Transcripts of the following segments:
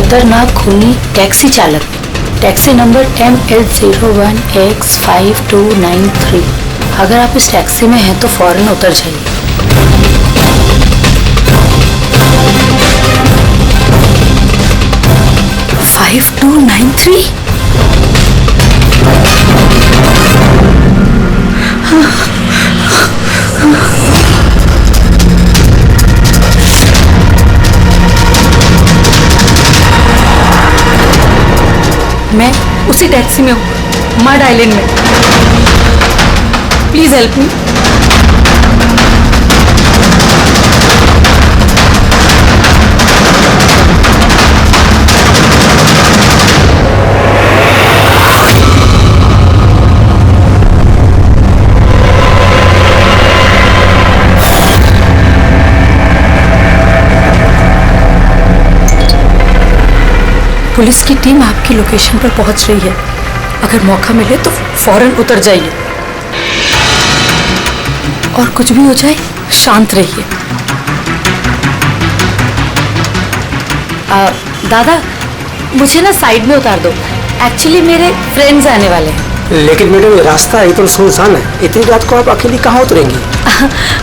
खतरनाक खूनी टैक्सी चालक, टैक्सी नंबर ML01X5293। अगर आप इस टैक्सी में हैं तो फौरन उतर जाइए। 5293? मैं उसी टैक्सी में हूँ, मड आइलैंड में। Please help me. पुलिस की टीम आपकी लोकेशन पर पहुंच रही है। अगर मौका मिले तो फौरन उतर जाइए और कुछ भी हो जाए शांत रहिए। दादा, मुझे ना साइड में उतार दो। एक्चुअली मेरे फ्रेंड्स आने वाले हैं। लेकिन मैडम ये रास्ता एकदम सुनसान है, इतनी रात को आप अकेली कहाँ उतरेंगी?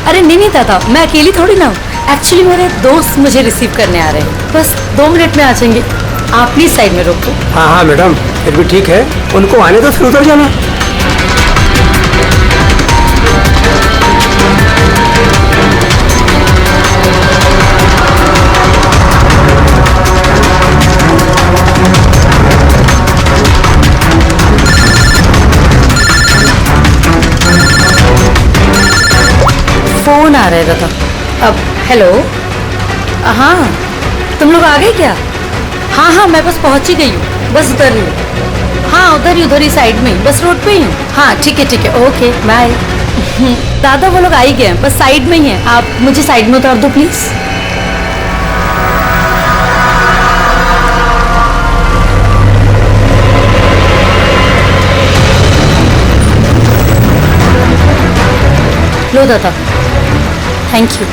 अरे नहीं दादा, मैं अकेली थोड़ी ना हूँ। एक्चुअली मेरे दोस्त मुझे रिसीव करने आ रहे हैं, बस 2 मिनट में आ जाएंगे। आप प्लीज साइड में रोको। हाँ मैडम, फिर भी ठीक है, उनको आने दो फिर उतर जाना। फोन आ रहा है दादा। अब हेलो, हाँ तुम लोग आ गए क्या? हाँ मैं बस पहुंच ही गई हूँ, बस उतर रही हूँ। हाँ उधर ही साइड में, बस रोड पे ही हूँ। हाँ ठीक है ओके बाय। दादा वो लोग आ ही गए हैं, बस साइड में ही हैं। आप मुझे साइड में उतार दो प्लीज। लो दादा, थैंक यू।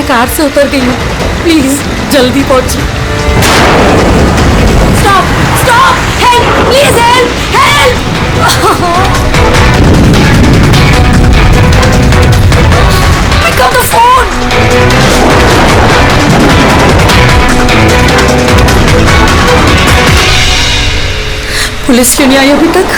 कार से उतर गई हूँ, प्लीज जल्दी पहुंचिए। Stop help, please help. Pick up the phone. Police क्यों नहीं आई अभी तक?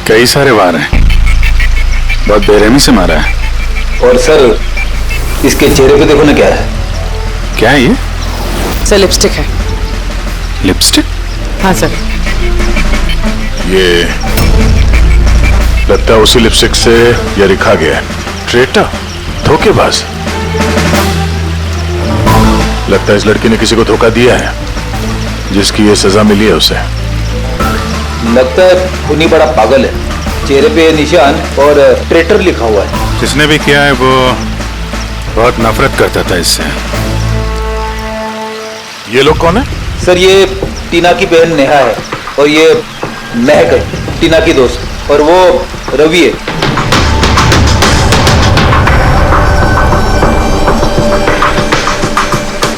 कई सारे वार हैं, बहुत बेरहमी से मारा है। और सर इसके चेहरे पे देखो ना क्या है। क्या है ये? सर लिपस्टिक है। लिपस्टिक? हाँ सर। ये लगता है उसी लिपस्टिक से ये लिखा गया है, ट्रेटर, धोखेबाज। लगता है इस लड़की ने किसी को धोखा दिया है, जिसकी ये सजा मिली है उसे। लगता है खूनी बड़ा पागल है। चेहरे पे निशान और ट्रेटर लिखा हुआ है। जिसने भी किया है वो बहुत नफरत करता था इससे। ये लोग कौन है? सर ये टीना की बहन नेहा है और ये महक है, टीना की दोस्त, और वो रवि है।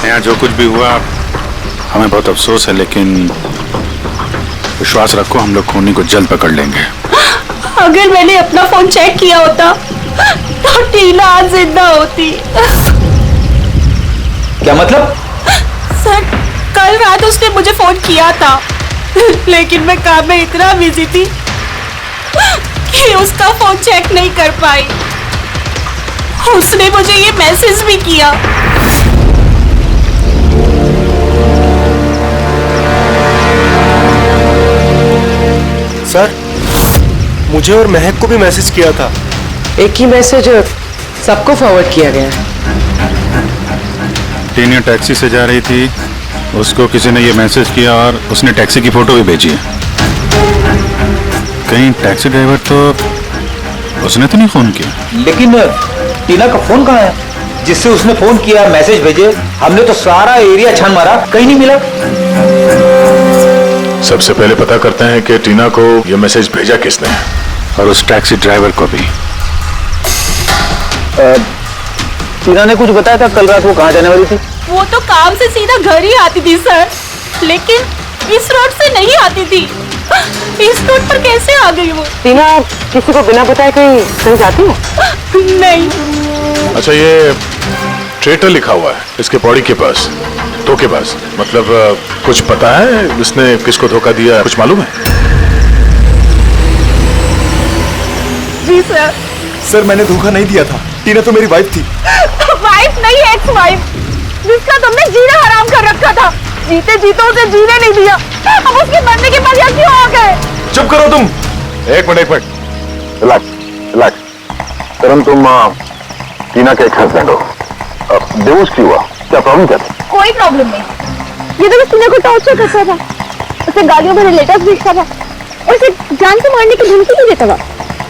यहाँ जो कुछ भी हुआ हमें बहुत अफसोस है, लेकिन विश्वास रखो हम लोग खूनी को जल्द पकड़ लेंगे। अगर मैंने अपना फोन चेक किया होता तो टीना आज जिंदा होती। क्या मतलब? सर कल रात उसने मुझे फोन किया था, लेकिन मैं काम में इतना बिजी थी कि उसका फोन चेक नहीं कर पाई। उसने मुझे ये मैसेज भी किया। सर, मुझे और महक को भी मैसेज किया था। एक ही मैसेज सबको फॉरवर्ड किया गया है। टीना टैक्सी से जा रही थी, उसको किसी ने ये मैसेज किया और उसने टैक्सी की फोटो भी भेजी है। कहीं टैक्सी ड्राइवर तो उसने तो नहीं फोन किया। लेकिन टीना का फोन कहाँ है जिससे उसने फोन किया, मैसेज भेजे? हमने तो सारा एरिया छान मारा, कहीं नहीं मिला। सबसे पहले पता करते हैं कि टीना को ये मैसेज भेजा किसने, और उस टैक्सी ड्राइवर को भी। टीना ने कुछ बताया था कल रात वो कहाँ जाने वाली थी? वो तो काम से सीधा घर ही आती थी सर, लेकिन इस रोड से नहीं आती थी। इस रोड पर कैसे आ गई वो? टीना किसी को बिना बताए कहीं जाती है? नहीं। अच्छा, ये ट्रेटर लिखा हुआ है इसके बॉडी के पास, धोखेबाज। मतलब कुछ पता है इसने किसको धोखा दिया, कुछ मालूम है? जी सर। सर मैंने धोखा नहीं दिया था, टीना तो मेरी वाइफ थी। वाइफ नहीं, एक्स वाइफ, जिसका तुमने जीना हराम कर रखा था। जीते जीते उसे जीने नहीं दिया, अब उसके मरने के बाद यहाँ क्यों आ गए? चुप करो तुम। एक मिनट, रिलैक्स। करण, तुम टीना के एक हस्बैंड हो, डिवोर्स क्यों हुआ? क्या प्रॉब्लम क्या था? कोई प्रॉब्लम नहीं। ये तो बस टीना को टॉर्चर करता था, उसे गालियों में लेटर्स भेजता था और उसे जान से मारने की धमकी भी देता था।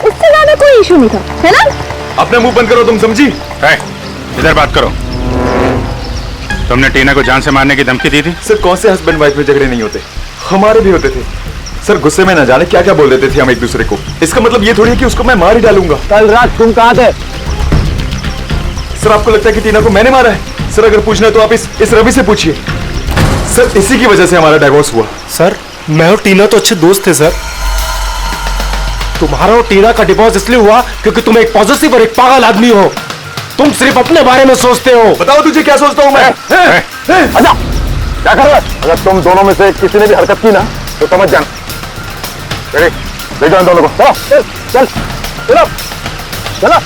उससे ज्यादा कोई इशू नहीं था, है ना? अपना मुंह बंद करो तुम, समझी? इधर बात करो। तुमने टीना को जान से मारने की धमकी दी थी? सर कौन से हस्बैंड वाइफ में झगड़े नहीं होते, हमारे भी होते थे। सर गुस्से में न जाने क्या क्या बोल देते थे हम एक दूसरे को। इसका मतलब ये थोड़ी है कि उसको मैं मार ही डालूंगा। कल रात तुम कहाँ थे? सर आपको लगता है कि टीना को मैंने मारा है? सर अगर पूछना है तो आप इस रवि से पूछिए। सर इसी की वजह से हमारा डाइवोर्स हुआ। सर, मैं और टीना तो अच्छे दोस्त थे सर। तुम्हारा और टीना का डिवोर्स इसलिए हुआ क्योंकि तुम एक पॉजिटिव और एक पागल आदमी हो। तुम सिर्फ अपने बारे में सोचते हो। बताओ तुझे क्या सोचता हूँ मैं? अच्छा, क्या कर रहा है? अगर तुम दोनों में से किसी ने भी हरकत की ना तो समझ जाना। ले जाओ दोनों को। चलो चल चलो चलो।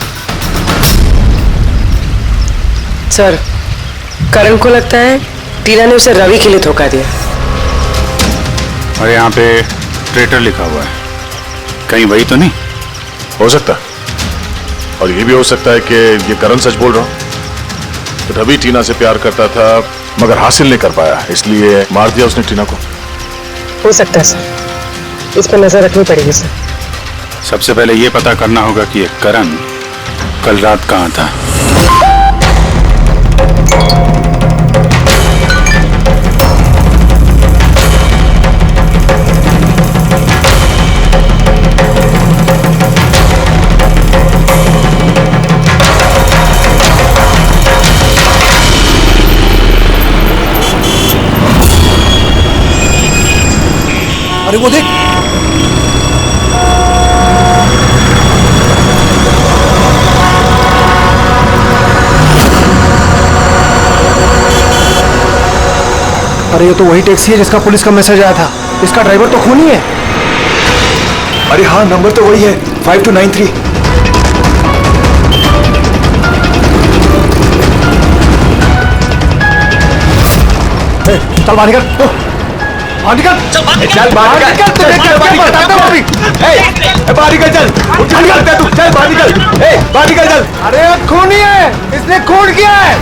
सर, करण को लगता है टीना ने उसे रवि के लिए धोखा दिया। और यहाँ पे ट्रेटर लिखा हुआ है, कहीं वही तो नहीं हो सकता? और ये भी हो सकता है कि ये करण सच बोल रहा हूं। रवि टीना से प्यार करता था मगर हासिल नहीं कर पाया, इसलिए मार दिया उसने टीना को। हो सकता है सर, इस पर नजर रखनी पड़ेगी सर। सबसे पहले ये पता करना होगा कि ये करण कल रात कहाँ था। अरे वो देख, अरे ये तो वही टैक्सी है जिसका पुलिस का मैसेज आया था। इसका ड्राइवर तो खूनी है। अरे हाँ नंबर तो वही है, 5293। चल बाहर निकल। बाहर निकल, चल बाहर निकल, तुझे क्या बताता हूँ अभी। बाहर निकल, चल चल निकलता तू, चल बाहर निकल, बाहर निकल चल। अरे खूनी है, इसने खून किया है।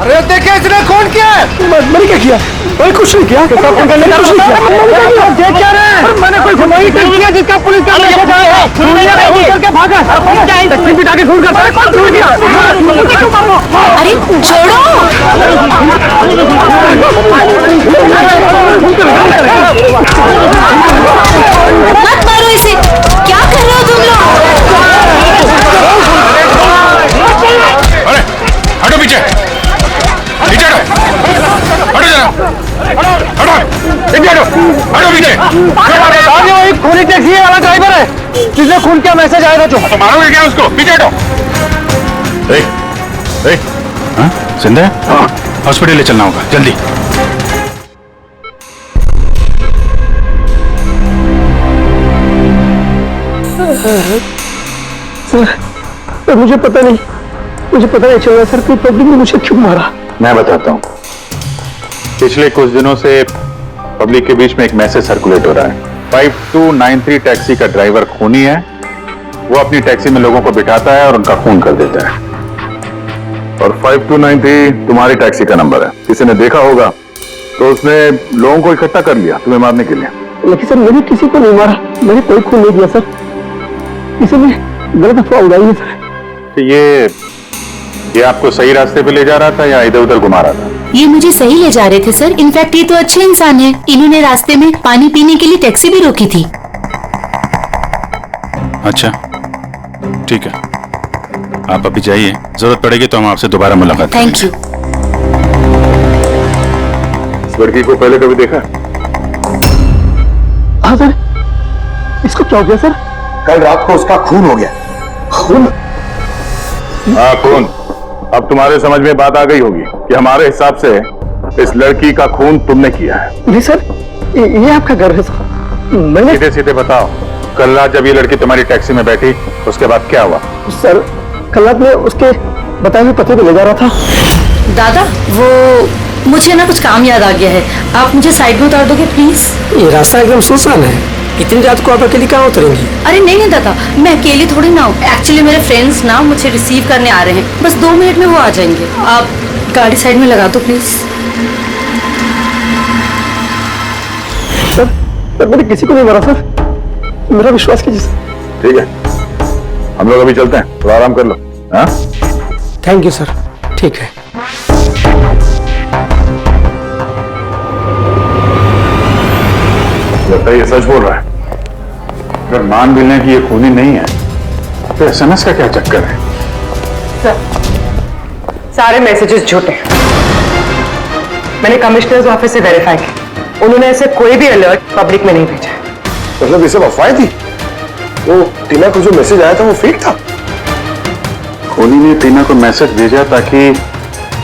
अरे देखे इसने खून किया है। मैंने क्या किया? मैंने कुछ नहीं किया। कुछ नहीं किया। देख क्या रहे हैं? मैंने कोई खून नहीं किया जिसका पुलिस का खून करके भागा। टैक्सी बिठा के खून करता है। कौन खून किया? अरे छोड़ो। मत मारो इसे, क्या कर रहे हो तुम लोग? अरे हटो पीछे, पीछे हटो, हटो जरा, हटो, पीछे हटो, हटो पीछे। एक खूनी टैक्सी वाला ड्राइवर है जिसने खून किया, मैसेज आया था। जो मारोगे क्या उसको? पीछे हटो। हाँ जिंदा है? हाँ, हॉस्पिटल ले चलना होगा जल्दी। सर मुझे पता नहीं चल रहा सर कि पब्लिक ने मुझे क्यों मारा। मैं बताता हूँ। पिछले कुछ दिनों से पब्लिक के बीच में एक मैसेज सर्कुलेट हो रहा है। 5293 टैक्सी का ड्राइवर खूनी है। वो अपनी टैक्सी में लोगों को बिठाता है और उनका खून कर देता है। और 5293 तुम्हारी टैक्सी का नंबर है। किसी ने देखा होगा तो उसने लोगों को इकट्ठा कर लिया तुम्हें मारने के लिए। लेकिन सर मैंने किसी को नहीं मारा, मैंने कोई खून नहीं किया सर। किसी ने गलत अफवाह उड़ाई है सर। तो ये आपको सही रास्ते पे ले जा रहा था या इधर उधर घुमा रहा था? ये मुझे सही ले जा रहे थे सर। इनफैक्ट ये तो अच्छे इंसान है। इन्होंने रास्ते में पानी पीने के लिए टैक्सी भी रोकी थी। अच्छा ठीक है, आप अभी जाइए, जरूरत पड़ेगी तो हम आपसे दोबारा मुलाकात करेंगे। Thank you. इस लड़की को पहले कभी देखा? हाँ सर, इसको क्या हो गया सर? कल रात को उसका खून हो गया। खून? हाँ खून। अब तुम्हारे समझ में बात आ गई होगी कि हमारे हिसाब से इस लड़की का खून तुमने किया है। नहीं सर, ये आपका घर है सर। मैंने सीधे सीधे बताओ, कल रात जब ये लड़की तुम्हारी टैक्सी में बैठी उसके बाद क्या हुआ? सर कल रात में उसके बताए हुए पते पे ले जा रहा था। दादा वो मुझे ना कुछ काम याद आ गया है, आप मुझे साइड में उतार दोगे प्लीज? ये रास्ता एकदम सुनसान है। इतनी रात को आप अकेली कहाँ उतरेंगी? अरे नहीं दादा, मैं अकेली थोड़ी ना हूँ। एक्चुअली मेरे फ्रेंड्स ना मुझे रिसीव करने आ रहे हैं। बस 2 मिनट में वो आ जाएंगे। आप गाड़ी साइड में लगा दो प्लीज। सर मैंने किसी को नहीं मारा सर, मेरा विश्वास कीजिए सर। ठीक है, हम लोग अभी चलते हैं, थोड़ा आराम कर लो। हाँ थैंक यू सर, ठीक है। लगता है ये सच बोल रहा है। अगर मान भी लें कि ये खूनी नहीं है तो एसएमएस का क्या चक्कर है? सर सारे मैसेजेस झूठे हैं। मैंने कमिश्नर्स ऑफिस से वेरीफाई किया, उन्होंने ऐसे कोई भी अलर्ट पब्लिक में नहीं भेजा। मतलब ये सब अफवाहें थी? वो टीना को जो मैसेज आया था वो फेक था? खूनी ने टीना को मैसेज भेजा ताकि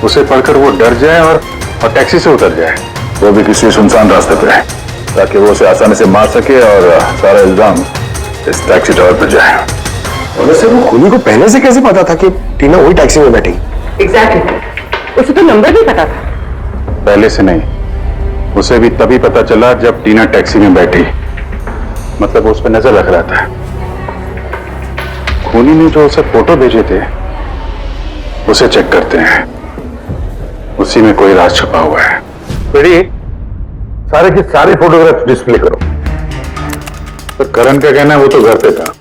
उसे पढ़कर वो डर जाए और टैक्सी से उतर जाए, वो भी किसी सुनसान रास्ते पे, ताकि वो उसे आसानी से मार सके और सारा इल्जाम इस टैक्सी ड्राइवर पर जाए। और वैसे वो खूनी को पहले से कैसे पता था कि टीना वही टैक्सी में बैठेगी? एग्जैक्टली, उसे तो नंबर भी पता था। पहले से नहीं, उसे भी तभी पता चला जब टीना टैक्सी में बैठी। मतलब वो उस पर नजर रख रहा था। खूनी ने जो उसे फोटो भेजे थे उसे चेक करते हैं, उसी में कोई राज छुपा हुआ है। बेटी, सारे के सारे फोटोग्राफ डिस्प्ले करो। तो करण का कहना है वो तो घर पे था,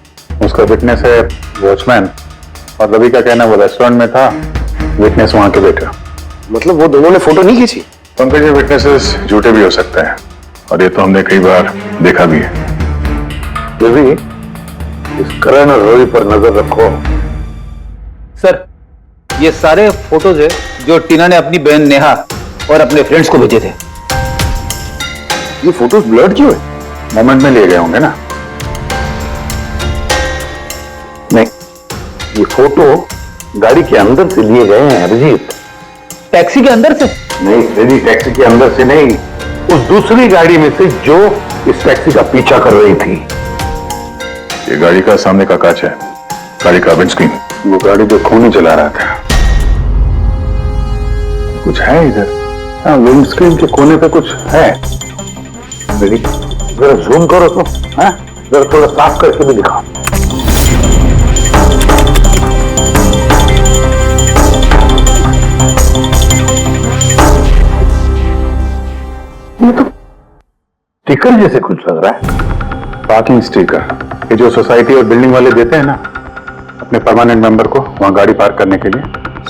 उसका विटनेस है वॉचमैन, और रवि का कहना है वो रेस्टोरेंट में था, विटनेस वहां के बैठा। मतलब वो दोनों ने फोटो नहीं खींची? पंकज, ये विटनेसेस झूठे भी हो सकते हैं और ये तो हमने कई बार देखा भी है। रवि, इस करण और रवि पर नजर रखो। सर ये सारे फोटोज है जो टीना ने अपनी बहन नेहा और अपने फ्रेंड्स को भेजे थे। ये फोटोज ब्लर्ड क्यों है? मोमेंट में लिए गए होंगे ना? नहीं, ये फोटो गाड़ी के अंदर से लिए गए हैं अभिजीत। टैक्सी के अंदर से? नहीं रेडी, टैक्सी के अंदर से नहीं, उस दूसरी गाड़ी में से जो इस टैक्सी का पीछा कर रही थी। ये गाड़ी का सामने का कांच है, गाड़ी का विंडस्क्रीन। वो गाड़ी जो खूनी चला रहा था। कुछ है इधर? हाँ, विंडस्क्रीन के कोने पे कुछ है। मेरी जरा जूम करो तो, हाँ? जरा थोड़ा साफ करके भी दिखाओ। ये तो स्टिकर जैसे कुछ लग रहा है। पार्किंग स्टिकर, ये जो सोसाइटी और बिल्डिंग वाले देते हैं ना अपने परमानेंट मेंबर को वहां गाड़ी पार्क करने के लिए।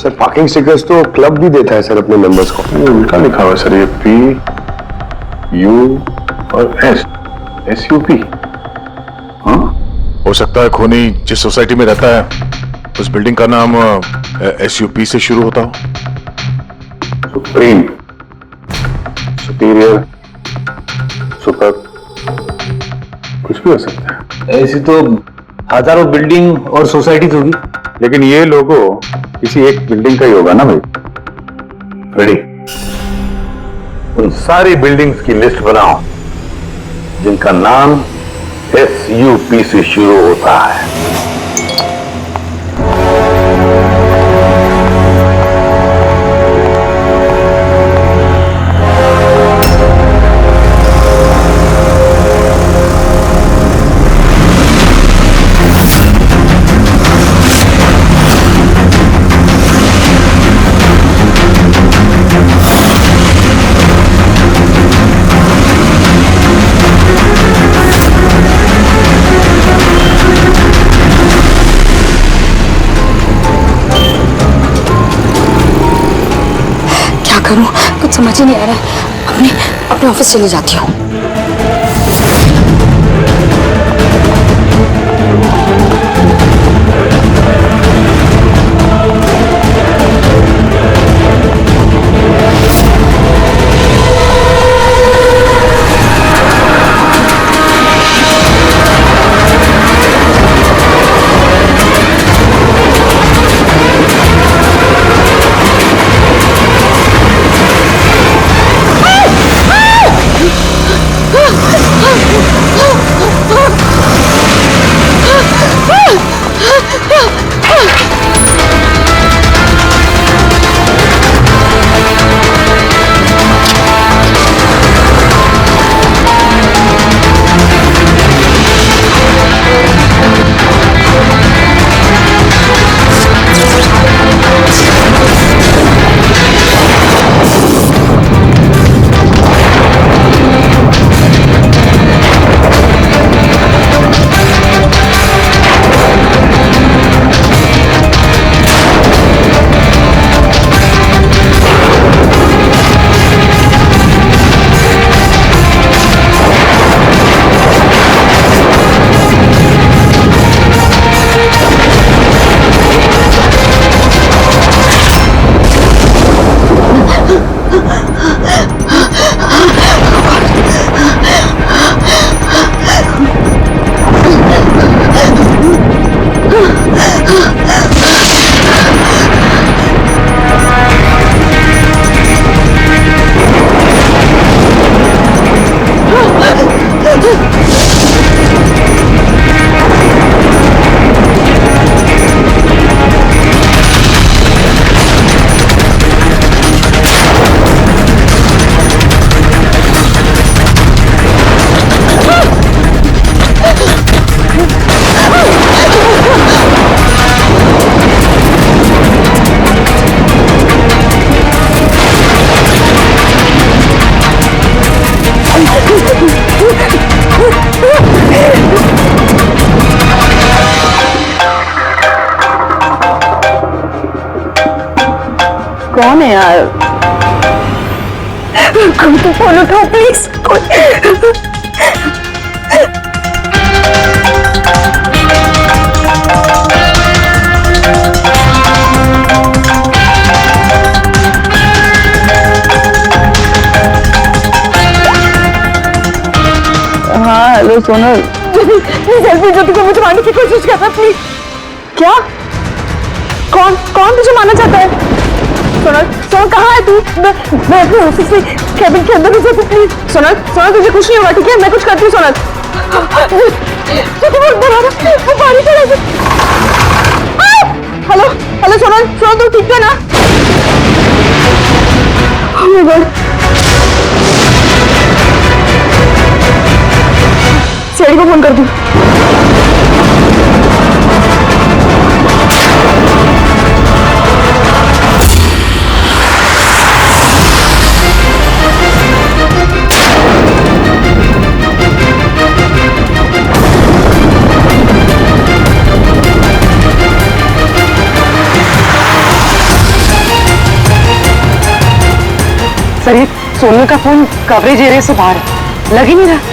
सर पार्किंग स्टिकर्स तो क्लब भी देता है सर अपने मेंबर्स को। ये उल्टा लिखा हुआ है सर, ये PU और SUP। हाँ, हो सकता है खूनी जिस सोसाइटी में रहता है उस बिल्डिंग का नाम SUP से शुरू होता हो। सुप्रीम, सुपीरियर, सुपर, कुछ भी हो सकता है। ऐसी तो हजारों बिल्डिंग और सोसाइटीज होगी, लेकिन ये लोगो किसी एक बिल्डिंग का ही होगा ना भाई। रेडी? उन सारी बिल्डिंग्स की लिस्ट बनाओ जिनका नाम SUP से शुरू होता है। करूं कुछ समझ ही नहीं आ रहा। अपने ऑफिस चली जाती हूँ। कौन है यार? कोई तो फोन उठाओ प्लीज। हाँ hello Sonal, please help me. जो तुझे मुझे मारने की कोशिश कर रहा है प्लीज। क्या? कौन कौन तुझे मारना चाहता है? सोनल सोनल कहाँ है तू? मैं अपने ऑफिस में कैबिन के अंदर हूँ। प्लीज सोनल सोनल तुझे कुछ नहीं होगा ठीक है? मैं कुछ करती हूँ सोनल। हेलो हेलो सोनल सोनल तू ठीक है ना? Oh my God. सीआईडी को फोन कर दूं। सर ये सोनू का फोन कवरेज एरिया से बाहर है, लग ही नहीं रहा।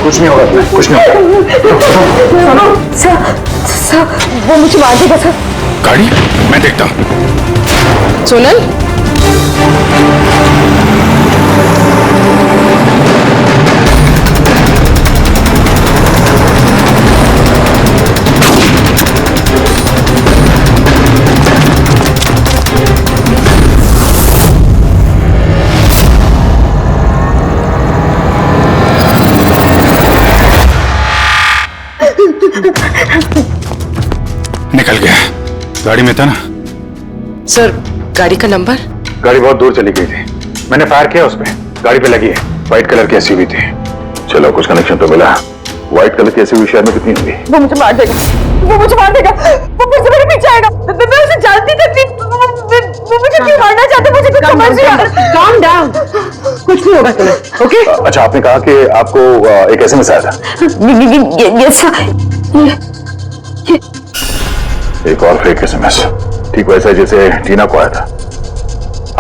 कुछ नहीं होगा तुम्हें, कुछ नहीं होगा। सर वो मुझे मार देगा सर। गाड़ी मैं देखता हूँ। सोनल निकल गया। गाड़ी में था ना? सर गाड़ी का नंबर? गाड़ी बहुत दूर चली गई थी, मैंने फायर किया उस पे, गाड़ी पे लगी है। व्हाइट कलर की एसयूवी थी। चलो कुछ कनेक्शन तो मिला। व्हाइट कलर की एसयूवी शहर में कितनी होगी? वो मुझे मार देगा, वो मुझे मार देगा, वो फिर से मेरे पीछे आएगा। मैं उसे जानती थी, वो मुझे क्यों मारना चाहते, मुझे कुछ समझ नहीं आ रहा। Calm down, कुछ नहीं होगा तुम्हें, ओके? अच्छा, आपने कहा कि आपको एक एसएमएस आया था। यस एक और फेक एसएमएस, ठीक वैसा जैसे टीना को आया था।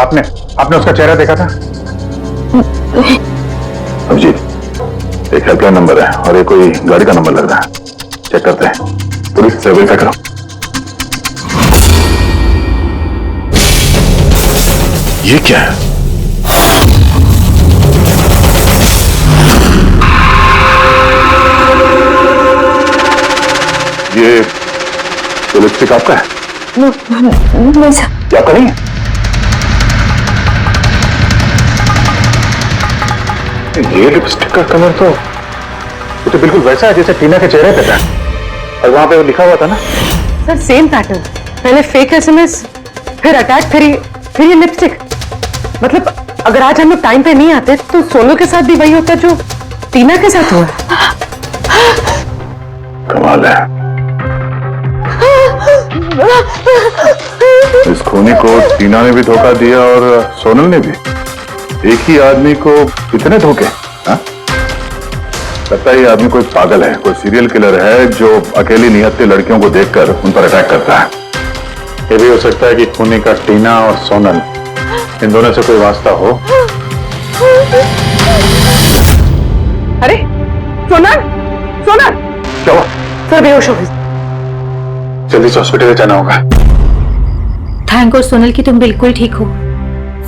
आपने उसका चेहरा देखा था? अभिजीत, एक हेल्पलाइन नंबर है और ये कोई गाड़ी का नंबर लग रहा है, चेक करते हैं। पुलिस से वेरीफाई करो। ये क्या है? ये लिपस्टिक आपका है? नहीं सर। ये आपका नहीं है? ये लिपस्टिक का कलर तो ये तो बिल्कुल वैसा है जैसे टीना के चेहरे पे था, और वहां पे वो लिखा हुआ था ना। सर सेम पैटर्न, पहले फेक एसएमएस, फिर अटैक, फिर ये लिपस्टिक। मतलब अगर आज हम लोग टाइम पे नहीं आते तो सोनू के साथ भी वही होता जो टीना के साथ हुआ। कमाल है, इस खूनी को टीना ने भी धोखा दिया और सोनल ने भी। एक ही आदमी को कितने धोखे? लगता है ये आदमी कोई पागल है, कोई सीरियल किलर है जो अकेली निहत्थे लड़कियों को देखकर उन पर अटैक करता है। ये भी हो सकता है कि खूनी का टीना और सोनल, इन दोनों से कोई वास्ता हो। अरे सोनल, सोनल क्या हुआ? सर बेहोश हो गई। जल्दी से हॉस्पिटल ले जाना होगा। थैंक गॉड सोनल की तुम बिल्कुल ठीक हो।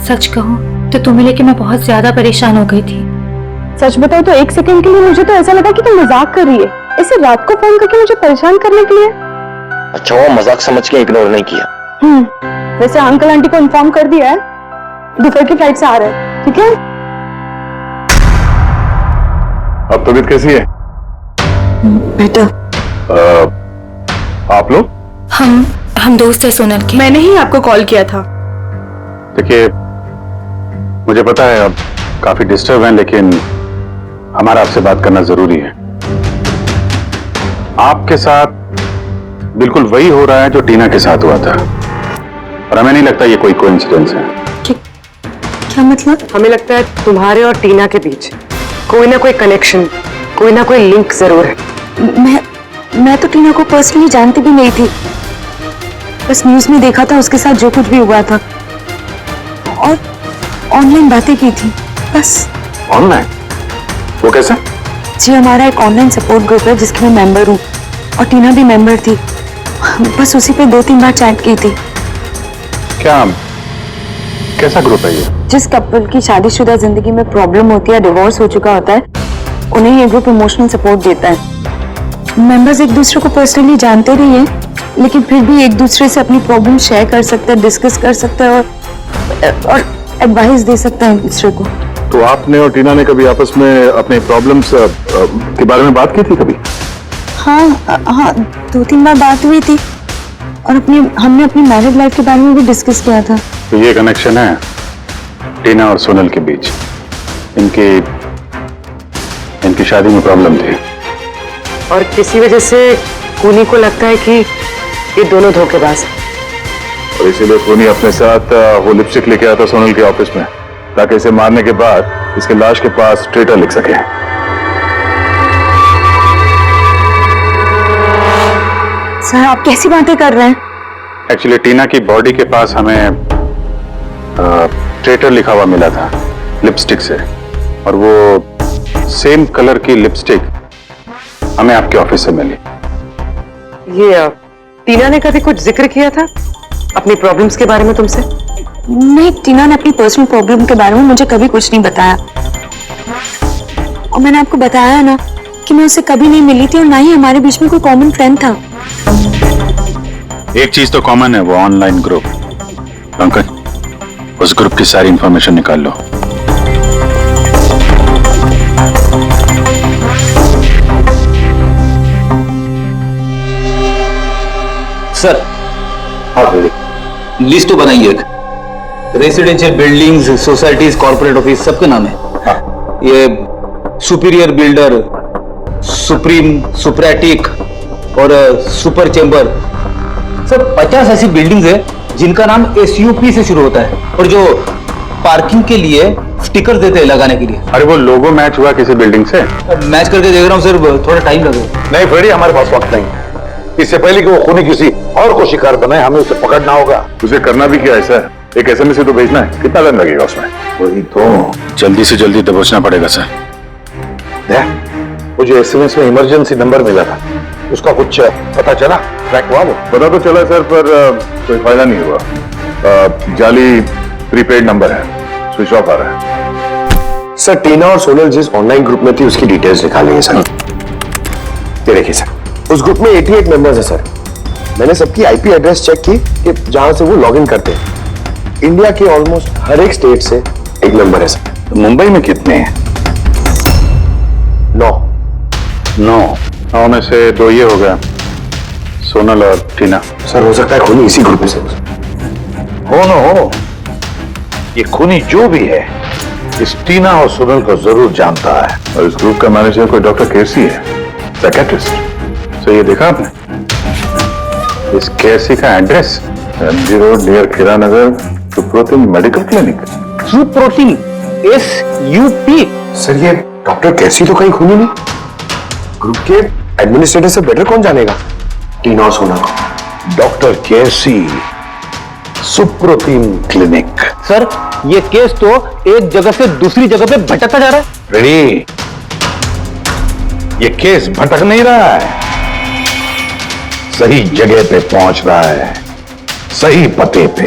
सच कहूँ तो तुम्हें लेके मैं बहुत ज्यादा परेशान हो गई थी। सच बताओ तो एक सेकंड के लिए मुझे तो ऐसा लगा कि तुम मजाक कर रही है, इसे रात को फोन करके मुझे परेशान करने के लिए। अच्छा, वो मजाक समझ के इग्नोर नहीं किया। वैसे अंकल आंटी को इन्फॉर्म कर दिया है, दोपहर की फ्लाइट से आ रहे हैं, ठीक है? अब तबीयत कैसी है? बेटा आप लोग? हम दोस्त है सोनल के। मैंने ही आपको कॉल किया था। देखिए, मुझे पता है आप काफी डिस्टर्ब हैं, लेकिन हमारा आपसे बात करना जरूरी है। आपके साथ बिल्कुल वही हो रहा है जो टीना के साथ हुआ था। और हमें नहीं लगता ये कोई कोइंसिडेंस है। क्या मतलब? हमें लगता है तुम्हारे और टीना के बीच कोई ना कोई कनेक्शन, कोई ना कोई लिंक जरूर है। मैं तो टीना को पर्सनली जानती भी नहीं थी, बस न्यूज में देखा था उसके साथ जो कुछ भी हुआ था और ऑनलाइन बातें की थी बस। ऑनलाइन? वो कैसे? जी हमारा एक ऑनलाइन सपोर्ट ग्रुप है जिसकी मैं मेंबर हूँ और टीना भी मेंबर थी, बस उसी पे 2-3 बार चैट की थी। क्या, कैसा ग्रुप है ये? जिस कपल की शादीशुदा जिंदगी में प्रॉब्लम होती है, डिवोर्स हो चुका होता है, उन्हें ये ग्रुप इमोशनल सपोर्ट देता है। मेंबर्स एक दूसरे को पर्सनली जानते नहीं है, लेकिन फिर भी एक दूसरे से अपनी प्रॉब्लम शेयर कर सकते हैं, डिस्कस कर सकते हैं और एडवाइस दे सकते हैं एक दूसरे को। तो आपने और टीना ने कभी आपस में अपने प्रॉब्लम्स के बारे में बात की थी कभी? हाँ 2-3 बार बात हुई थी और हमने अपनी मैरिड लाइफ के बारे में भी डिस्कस किया था। तो ये कनेक्शन है टीना और सोनल के बीच। इनकी शादी में प्रॉब्लम थी और किसी वजह से खूनी को लगता है कि ये दोनों धोखेबाज हैं। और इसीलिए खूनी अपने साथ वो लिपस्टिक लेके आया था सोनल के ऑफिस में, ताकि इसे मारने के बाद इसके लाश के पास ट्रेटर लिख सके। सर आप कैसी बातें कर रहे हैं? एक्चुअली टीना की बॉडी के पास हमें ट्रेटर लिखा हुआ मिला था लिपस्टिक से, और वो सेम कलर की लिपस्टिक हमें आपके ऑफिस से मिली। ये टीना ने कभी कुछ जिक्र किया था अपनी प्रॉब्लम्स के बारे में तुमसे? नहीं, टीना ने अपनी पर्सनल प्रॉब्लम के बारे में मुझे कभी कुछ नहीं बताया और मैंने आपको बताया ना कि मैं उससे कभी नहीं मिली थी और ना ही हमारे बीच में कोई कॉमन फ्रेंड था। एक चीज तो कॉमन है, वो ऑनलाइन ग्रुप। पंकज, उस ग्रुप की सारी इंफॉर्मेशन निकाल लो। सर, हाँ लिस्ट तो बनाइए एक। Residential buildings, societies, corporate office सबके नाम है। हाँ। ये सुपीरियर बिल्डर, सुप्रीम, सुप्रेटिक और सुपर चेंबर, सब 50 ऐसी बिल्डिंग्स है जिनका नाम SUP से शुरू होता है और जो पार्किंग के लिए स्टिकर देते हैं लगाने के लिए। अरे वो लोगो मैच हुआ किसी बिल्डिंग से? मैच करके देख रहा हूँ सर, थोड़ा टाइम लगेगा। नहीं फ्रेडी, हमारे पास वक्त नहीं। इससे पहले कि वो खूनी किसी और को शिकार बनाए, हमें उसे पकड़ना होगा। उसे करना भी क्या ऐसा है? एक SMS से तो भेजना है, कितना टाइम लगेगा उसमें? वही तो, जल्दी से जल्दी दबोचना पड़ेगा सर। वो जो SMS में इमरजेंसी नंबर मिला था, उसका कुछ पता चला? ट्रैक हुआ वो? पता तो चला सर, पर कोई फायदा नहीं हुआ। जाली प्रीपेड नंबर है, स्विच ऑफ आ रहा है। सर, टीना और सोनल जिस ऑनलाइन ग्रुप में थी उसकी डिटेल्स निकालेंगे सर। ये देखिए सर, उस ग्रुप में 88 मेंबर्स हैं सर। मैंने सबकी IP एड्रेस चेक की कि जहां से वो लॉगिन करते हैं। इंडिया के ऑलमोस्ट हर एक स्टेट से एक मेंबर है सर। तो मुंबई में कितने हैं? 9 में से 2 ये हो गया, सोनल और टीना। सर हो सकता है खूनी इसी ग्रुप में से हो। ये खूनी जो भी है, इस टीना और सोनल को जरूर जानता है। और इस ग्रुप का मैनेजर कोई डॉक्टर केसी है, साइकियाट्रिस्ट। तो ये देखा आपने इस केसी का एड्रेस? MG रोड नियर खीरा नगर, सुप्रोटीन मेडिकल क्लिनिक। सुप्रोटीन SUP? सर ये डॉक्टर केसी तो कहीं खूनी नहीं। ग्रुप के एडमिनिस्ट्रेटर से बेटर कौन जानेगा टीना और सोनल को? डॉक्टर केसी, सुप्रोटीन क्लिनिक। सर, ये केस तो एक जगह से दूसरी जगह पे भटकता जा रहा है। रेडी, ये केस भटक नहीं रहा है, सही जगह पे पहुंच रहा है, सही पते पे।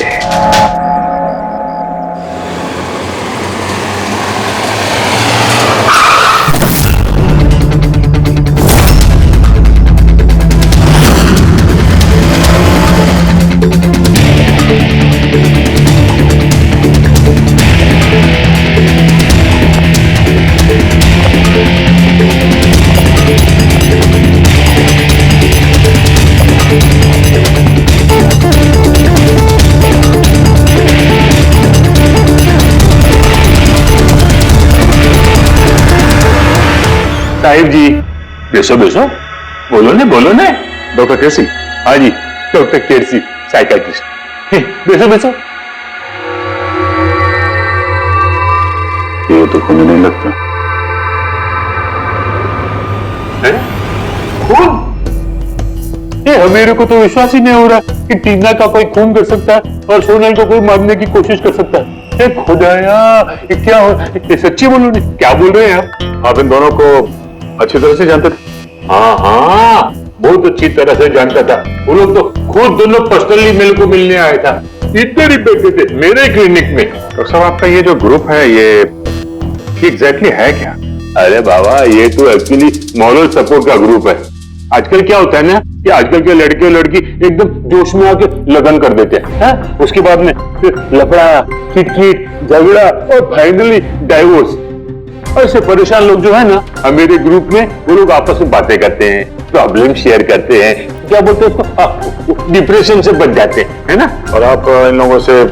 साहिब जी, बेसो बोलो ने। डॉक्टर केसी? हाँ जी, डॉक्टर केसी, साइकियाट्रिस्ट। बैठो बैठो। ये तो खून नहीं लगता है? खून? ये मेरे को तो विश्वास ही नहीं हो रहा कि टीना का कोई खून कर सकता है और सोनल को कोई मारने की कोशिश कर सकता है। ये खुदाया, ये क्या हो? ये सच्ची बोलो नहीं, क्या बोल रहे हैं आप इन दोनों को अच्छी तरह से जानते थे? हाँ हाँ, बहुत अच्छी तरह से जानता था। वो लोग तो खुद दोनों पर्सनली मेरे को मिलने आया था। इतने रिपेटे थे मेरे क्लिनिक में। डॉक्टर साहब, आपका ये जो ग्रुप है ये एग्जैक्टली है क्या? अरे बाबा, ये तो एक्चुअली मॉरल सपोर्ट का ग्रुप है। आजकल क्या होता है ना कि आजकल के लड़के और लड़की एकदम जोश में आके लगन कर देते हैं, उसके बाद में फिर लफड़ा, किटकिट, झगड़ा और फाइनली डाइवोर्स। ऐसे परेशान लोग जो है ना मेरे ग्रुप में, वो लोग आपस में बातें करते हैं, प्रॉब्लम शेयर करते हैं, क्या बोलते हैं उसको, डिप्रेशन से बच जाते हैं, है ना? और आप इन लोगों से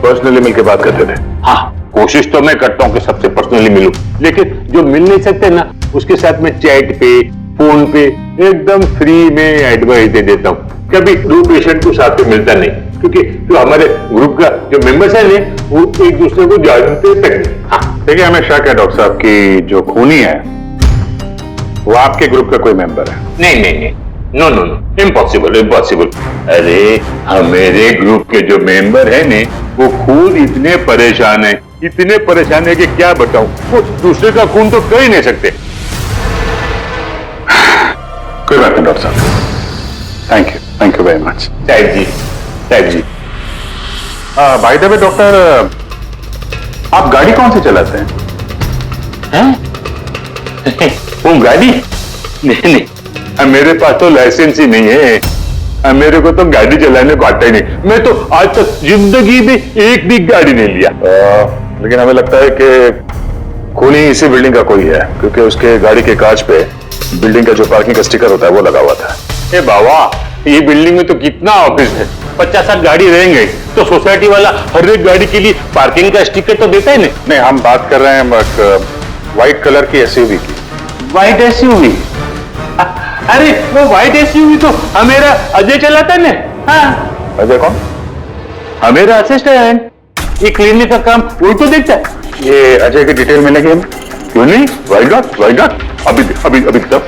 पर्सनली मिलकर बात करते थे? हाँ, कोशिश तो मैं करता हूँ कि सबसे पर्सनली मिलूं, लेकिन जो मिल नहीं सकते ना उसके साथ में चैट पे, फोन पे एकदम फ्री में एडवाइस दे देता हूँ। कभी दो पेशेंट को साथ में मिलता नहीं, क्योंकि जो हमारे ग्रुप का जो मेंबर्स है ना वो एक दूसरे को जानते तक नहीं। हाँ, देखिए, हमें शक है डॉक्टर साहब की जो खूनी है वो आपके ग्रुप का कोई मेंबर है। नहीं नहीं नहीं, no no no, impossible impossible. अरे हमारे ग्रुप के जो मेंबर है ने वो खुद इतने परेशान है, इतने परेशान है कि क्या बताऊं, वो दूसरे का खून तो कर ही नहीं सकते। कोई बात नहीं डॉक्टर साहब, थैंक यू वेरी मच। साहिब जी बाय द वे डॉक्टर, आप गाड़ी कौन सी चलाते हैं? वो गाड़ी? नहीं, मेरे पास तो लाइसेंस ही नहीं है। मेरे को तो गाड़ी चलाने को आता ही नहीं। मैं तो आज तक जिंदगी में एक भी गाड़ी नहीं लिया। लेकिन हमें लगता है कि खूनी इसी बिल्डिंग का कोई है, क्योंकि उसके गाड़ी के कांच पे बिल्डिंग का जो पार्किंग का स्टिकर होता है वो लगा हुआ था। ए बाबा, ये बिल्डिंग में तो कितना ऑफिस है, 50-60 गाड़ी रहेंगे, तो सोसाइटी वाला हर एक गाड़ी के लिए पार्किंग का स्टिकर तो देता ही नहीं। हम बात कर रहे हैं व्हाइट कलर की एसयूवी की। White SUV? अरे वो व्हाइट एसयूवी तो हमेरा अजय चलाता ना। हाँ, अजय कौन? हमेरा असिस्टेंट, ये क्लिनिक का काम वो तो देखता है। ये अजय की डिटेल मिलेगी हमें? क्यों नहीं? Why not? अभी तब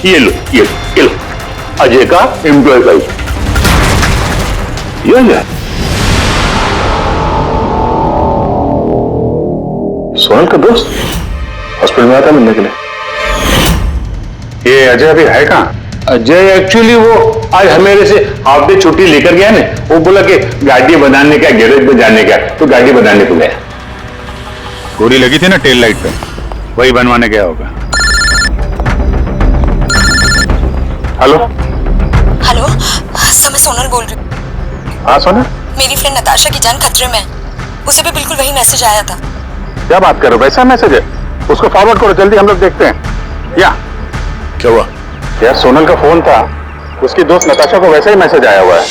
ये लो अजय का एम्प्लॉय लाइफ। ये सोनल का दोस्त हॉस्पिटल में आता मिलने के लिए। ये अजय अभी है कहाँ? अजय एक्चुअली वो आज हमेरे से हाफ डे छुट्टी लेकर गया ना। वो बोला कि गाड़ी बनाने का, गैरेज में जाने का, तो गाड़ी बनाने को गया। गोली लगी थी ना टेल लाइट पे, वही बनवाने गया होगा। हेलो सर, मैं सोनल बोल रही हूँ। हाँ सोनल, मेरी फ्रेंड नताशा की जान खतरे में है। उसे भी बिल्कुल वही मैसेज आया था। क्या बात कर रहे हो? वैसा मैसेज है? उसको फॉरवर्ड करो जल्दी, हम लोग देखते हैं। क्या हुआ? यार सोनल का फोन था, उसकी दोस्त नताशा को वैसे ही मैसेज आया हुआ है।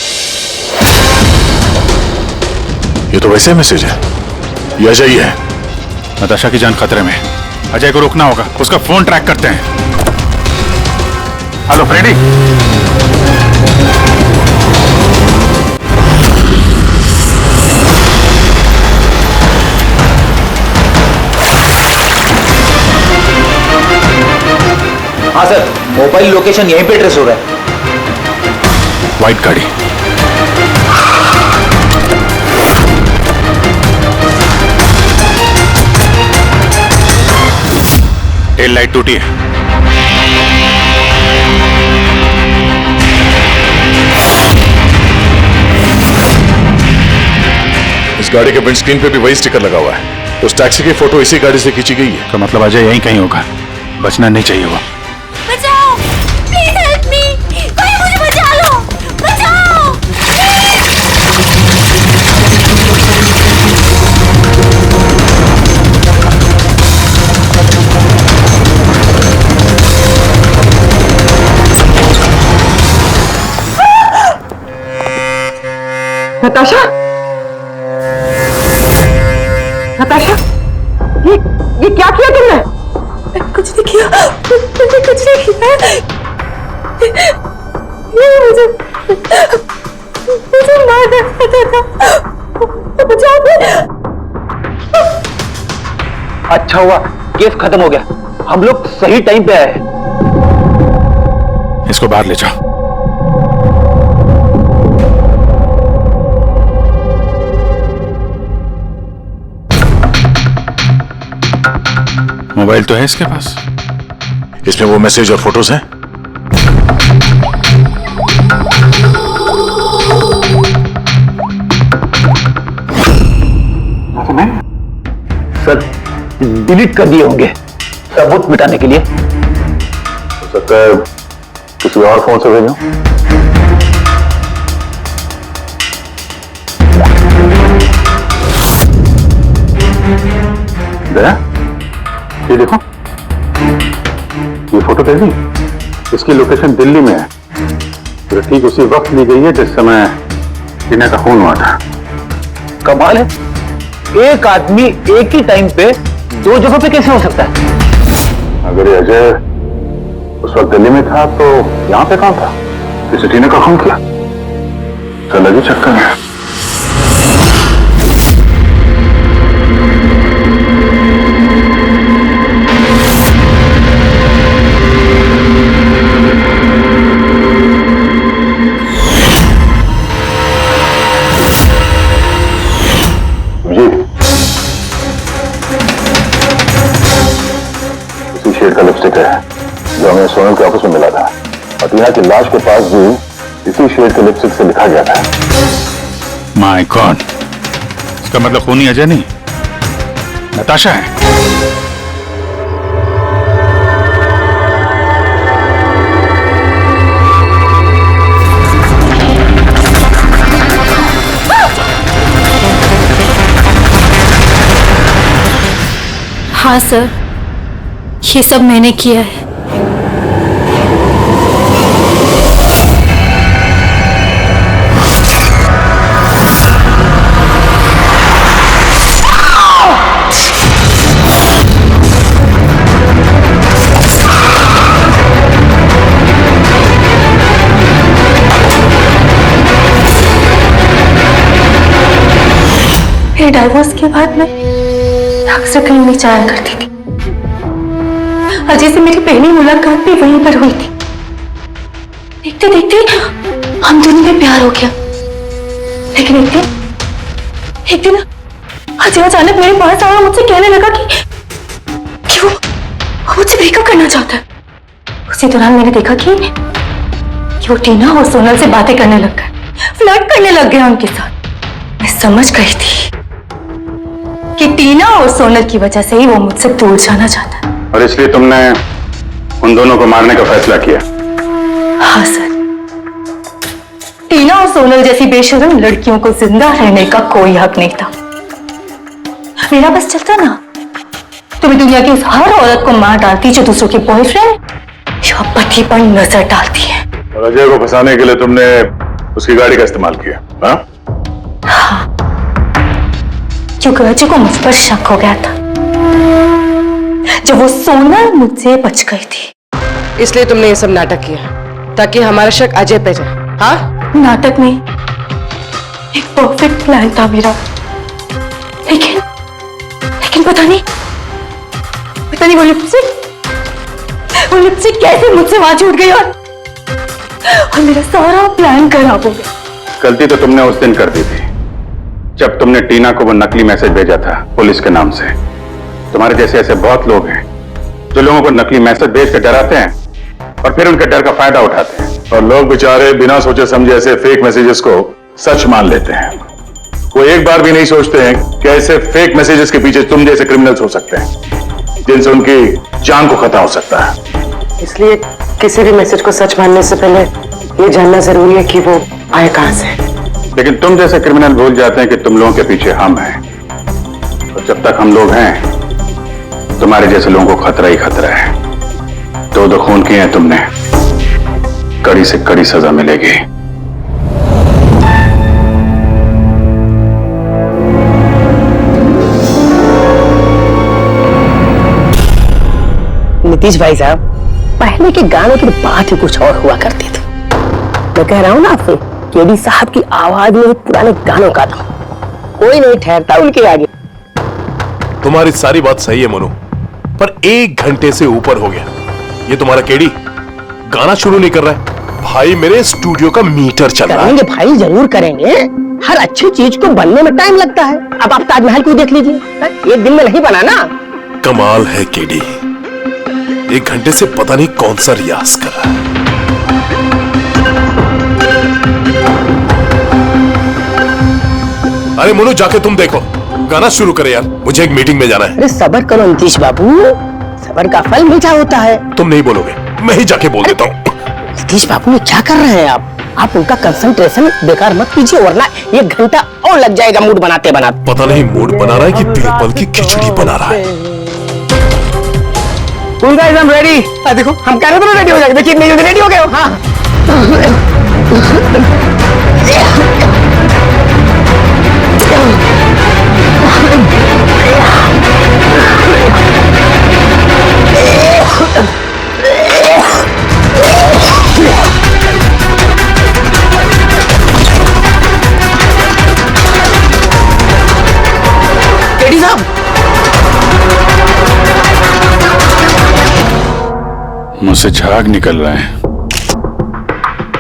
ये तो वैसे मैसेज है, ये अजय ही है। नताशा की जान खतरे में, अजय को रोकना होगा। उसका फोन ट्रैक करते हैं। हेलो फ्रेडी, हाँ सर, मोबाइल लोकेशन यहीं पे ट्रेस हो रहा है। व्हाइट गाड़ी, टेल लाइट टूटी है। इस गाड़ी के विंडस्क्रीन पे भी वही स्टिकर लगा हुआ है। उस टैक्सी की फोटो इसी गाड़ी से खींची गई है। तो मतलब अजय यहीं कहीं होगा, बचना नहीं चाहिए वो। बचाओ, प्लीज हेल्प मी, कोई मुझे बचा लो, बचाओ। नताशा, ये क्या किया तुमने? कुछ नहीं किया, मैंने कुछ नहीं किया। मुझे मारना चाहता था। मुझे अच्छा हुआ केस खत्म हो गया, हम लोग सही टाइम पे आए। इसको बाहर ले जाओ। मोबाइल तो है इसके पास, इसमें वो मैसेज और फोटोज हैं। सर डिलीट कर दिए होंगे सबूत मिटाने के लिए। हो सकता है किसी और फोन से भेजो। दया, ये देखो, ये फोटो देखी, इसकी लोकेशन दिल्ली में है। तो ठीक उसी वक्त ली गई है जिस समय टीना का खून हुआ था। कमाल है, एक आदमी एक ही टाइम पे दो जगहों पे कैसे हो सकता है? अगर ये अजय उस वक्त दिल्ली में था तो यहां पे कौन था? किसी टीना का खून किया? चल लगी चक्कर में। शेड का लिपस्टिक है जो हमें सोनल के ऑफिस में मिला था, और टीना की लाश के पास भी इसी शेड के लिपस्टिक से लिखा गया था। माय गॉड, इसका मतलब खूनी अजय नहीं, नताशा है। हाँ सर, ये सब मैंने किया है। मेरे डाइवोर्स के बाद मैं अक्सर कहीं नहीं जाया करती थी। अजय से मेरी पहली मुलाकात भी वहीं पर हुई थी। देखते देखते हम दोनों में प्यार हो गया। लेकिन एक दिन अजय अचानक मेरे पास आया, मुझसे कहने लगा कि वो मुझसे ब्रेकअप करना चाहता है। उसी दौरान मैंने देखा कि वो टीना और सोनल से बातें करने लग गए, फ्लर्ट करने लग गया उनके साथ। मैं समझ गई थी कि टीना और सोनल की वजह से ही वो मुझसे दूर जाना चाहता है। और इसलिए तुमने उन दोनों को मारने का फैसला किया? हाँ सर, टीना और सोनल जैसी बेशर्म लड़कियों को जिंदा रहने का कोई हक नहीं था। मेरा बस चलता ना तो मैं दुनिया की उस हर औरत को मार डालती जो दूसरों के बॉयफ्रेंड या पति पर नजर डालती है। और अजय को फंसाने के लिए तुमने उसकी गाड़ी का इस्तेमाल किया? हाँ, क्योंकि अजय को मुझ पर शक हो गया था जब वो सोनल मुझसे बच गई थी। इसलिए तुमने ये सब नाटक किया ताकि हमारा शक अजय पे जाए? हाँ, नाटक नहीं, एक परफेक्ट प्लान था मेरा। लेकिन पता नहीं वो लिपस्टिक कैसे मुझसे वहां छूट गई और मेरा सारा प्लान खराब हो गया। गलती तो तुमने उस दिन कर दी थी जब तुमने टीना को वो नकली मैसेज भेजा था पुलिस के नाम से। तुम्हारे जैसे ऐसे बहुत लोग हैं जो लोगों को नकली मैसेज भेज कर डराते हैं और फिर उनके डर का फायदा उठाते हैं। और लोग बेचारे बिना सोचे समझे ऐसे फेक मैसेजेस को सच मान लेते हैं। वो एक बार भी नहीं सोचते हैं कि ऐसे फेक मैसेजेस के पीछे तुम जैसे क्रिमिनल्स हो सकते हैं जिनसे उनकी जान को खतरा हो सकता है। इसलिए किसी भी मैसेज को सच मानने से पहले ये जानना जरूरी है कि वो आए कहां से। लेकिन तुम जैसे क्रिमिनल भूल जाते हैं कि तुम लोगों के पीछे हम हैं, और जब तक हम लोग हैं तुम्हारे जैसे लोगों को खतरा ही खतरा है। दो खून किए हैं तुमने, कड़ी से कड़ी सजा मिलेगी। नीतीश भाई साहब, पहले के गाने की बात ही कुछ और हुआ करती थी। मैं कह रहा हूं ना आपसे केडी साहब की आवाज में पुराने गानों का था, कोई नहीं ठहरता उनके आगे। तुम्हारी सारी बात सही है मनु, पर 1 घंटे से ऊपर हो गया, ये तुम्हारा केडी गाना शुरू नहीं कर रहा है। भाई मेरे स्टूडियो का मीटर चल रहा है। करेंगे भाई, जरूर करेंगे। हर अच्छी चीज को बनने में टाइम लगता है। अब आप ताजमहल को देख लीजिए, एक दिन में नहीं बना ना। कमाल है केडी, 1 घंटे से पता नहीं कौन सा रियाज कर रहा है। अरे मोनू, जाके तुम देखो, गाना शुरू करे यार, मुझे एक मीटिंग में जाना है। अरे सबर करो नीतीश बाबू, सबर का फल मीठा होता है। तुम नहीं बोलोगे, मैं ही जाके बोल देता हूँ। नीतीश बाबू, क्या कर रहे हैं आप उनका कंसंट्रेशन बेकार मत कीजिए, वरना 1 घंटा और लग जाएगा मूड बनाते बनाते। पता नहीं मूड बना रहा है कि बीरबल की खिचड़ी बना रहा है। हम रेडी। देखो हम कह रहे थे रेडी हो जाएंगे, देखिए नहीं रेडी हो गए हो। हाँ केडी साहब, मुझसे झाग निकल रहा है,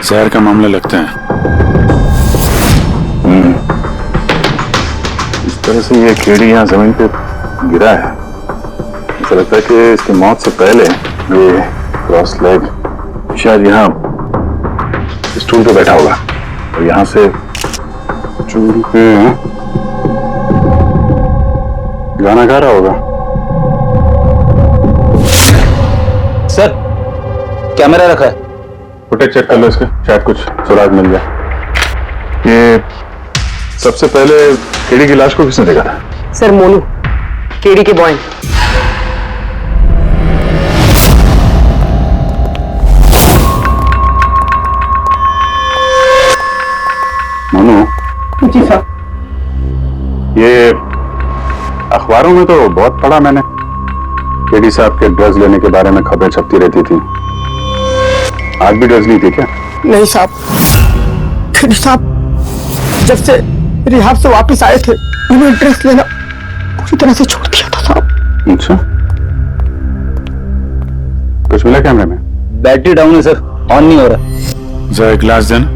जहर का मामला लगता है। इस तरह से ये केडी यहाँ जमीन पे गिरा है, ऐसा लगता है कि इसकी मौत से पहले ये क्रॉस लेग शायद यहाँ स्टूल पे बैठा होगा और यहाँ से स्टूल पे गाना गा रहा होगा। सर, कैमरा रखा है, फुटेज चेक कर लो इसके, शायद कुछ सुराग मिल जाए। ये सबसे पहले केडी की लाश को किसने देखा था? सर मोनू, केडी के बॉय। मोनू जी साहब। ये अखबारों में तो बहुत पढ़ा मैंने, केडी साहब के ड्रग्स लेने के बारे में खबरें छपती रहती थी। आज भी ड्रग्स नहीं थी क्या? नहीं साहब, केडी साहब जब से रिहाब से वापस आए थे, उन्होंने ड्रग्स लेना पूरी तरह से छोड़ दिया था साहब। अच्छा, कुछ मिला कैमरे में? बैटरी डाउन है सर, ऑन नहीं हो रहा। जरा एक ग्लास देना।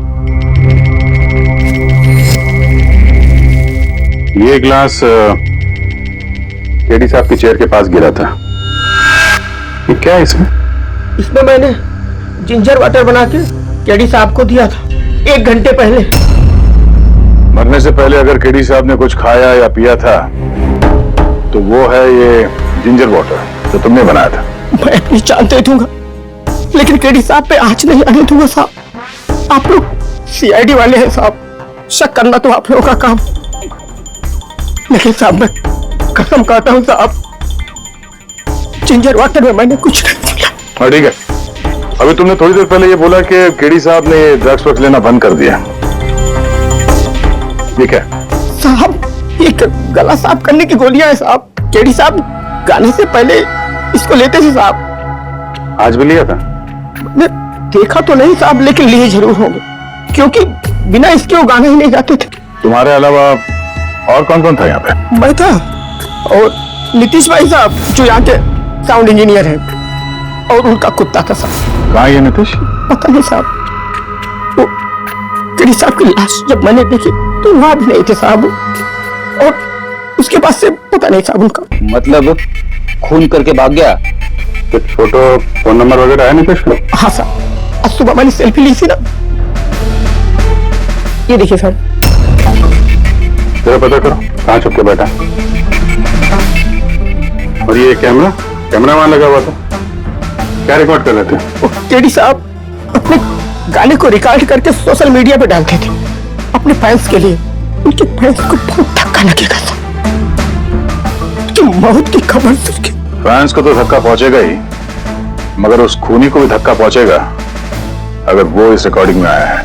ये ग्लास केडी साहब की चेयर के पास गिरा था। ये क्या है इसमें? इसमें मैंने जिंजर वाटर बना के केडी साहब को दिया था 1 घंटे पहले। मरने से पहले अगर केडी साहब ने कुछ खाया या पिया था तो वो है ये जिंजर वाटर जो तुमने बनाया था। मैं अपनी जान दे दूंगा, लेकिन केडी साहब पे आंच नहीं आने दूंगा साहब। आप लोग सीआईडी वाले हैं साहब, शक करना तो आप लोगों का काम, लेकिन साहब मैं कसम खाता हूँ साहब, जिंजर वाटर में मैंने कुछ नहीं किया। हाँ ठीक है, अभी तुमने थोड़ी देर पहले ये बोला कि केडी साहब ने ये ड्रग्स वक्त लेना बंद कर दिया, ठीक है? साहब ये गला साफ करने की गोलियां है साहब। केडी साहब गाने से पहले इसको लेते थे साहब। आज भी लिया था? मैंने देखा तो नहीं साहब, लेकिन लिए जरूर होंगे, क्योंकि बिना इसके वो गाने ही नहीं गाते थे। तुम्हारे अलावा और कौन कौन था यहाँ पे? मैं था और नीतीश भाई साहब जो यहाँ के साउंड इंजीनियर हैं, और उनका कुत्ता था साहब। कहाँ ये नीतीश? पता नहीं साहब, वो केडी साहब की लाश जब मैंने देखी तो वहां भी नहीं थे साहब, और उसके बाद से पता नहीं साहब उनका। मतलब खून करके भाग गया? कुछ फोटो फोन नंबर वगैरह है नीतीश का? हाँ साहब, आज सुबह मैंने सेल्फी ली थी ना, ये देखिए सर। जरा पता करो कहाँ छुप के बैठा। और ये कैमरा वहां लगा हुआ था, क्या रिकॉर्ड कर रहे थे? केडी साहब अपने गाने को रिकॉर्ड करके सोशल मीडिया पे डालते थे अपने फैंस के लिए। उनके फैंस को बहुत धक्का लगेगा साहब, कि मौत की खबर सुन के। फैंस को तो धक्का पहुंचेगा ही, मगर उस खूनी को भी धक्का पहुंचेगा अगर वो इस रिकॉर्डिंग में आया है।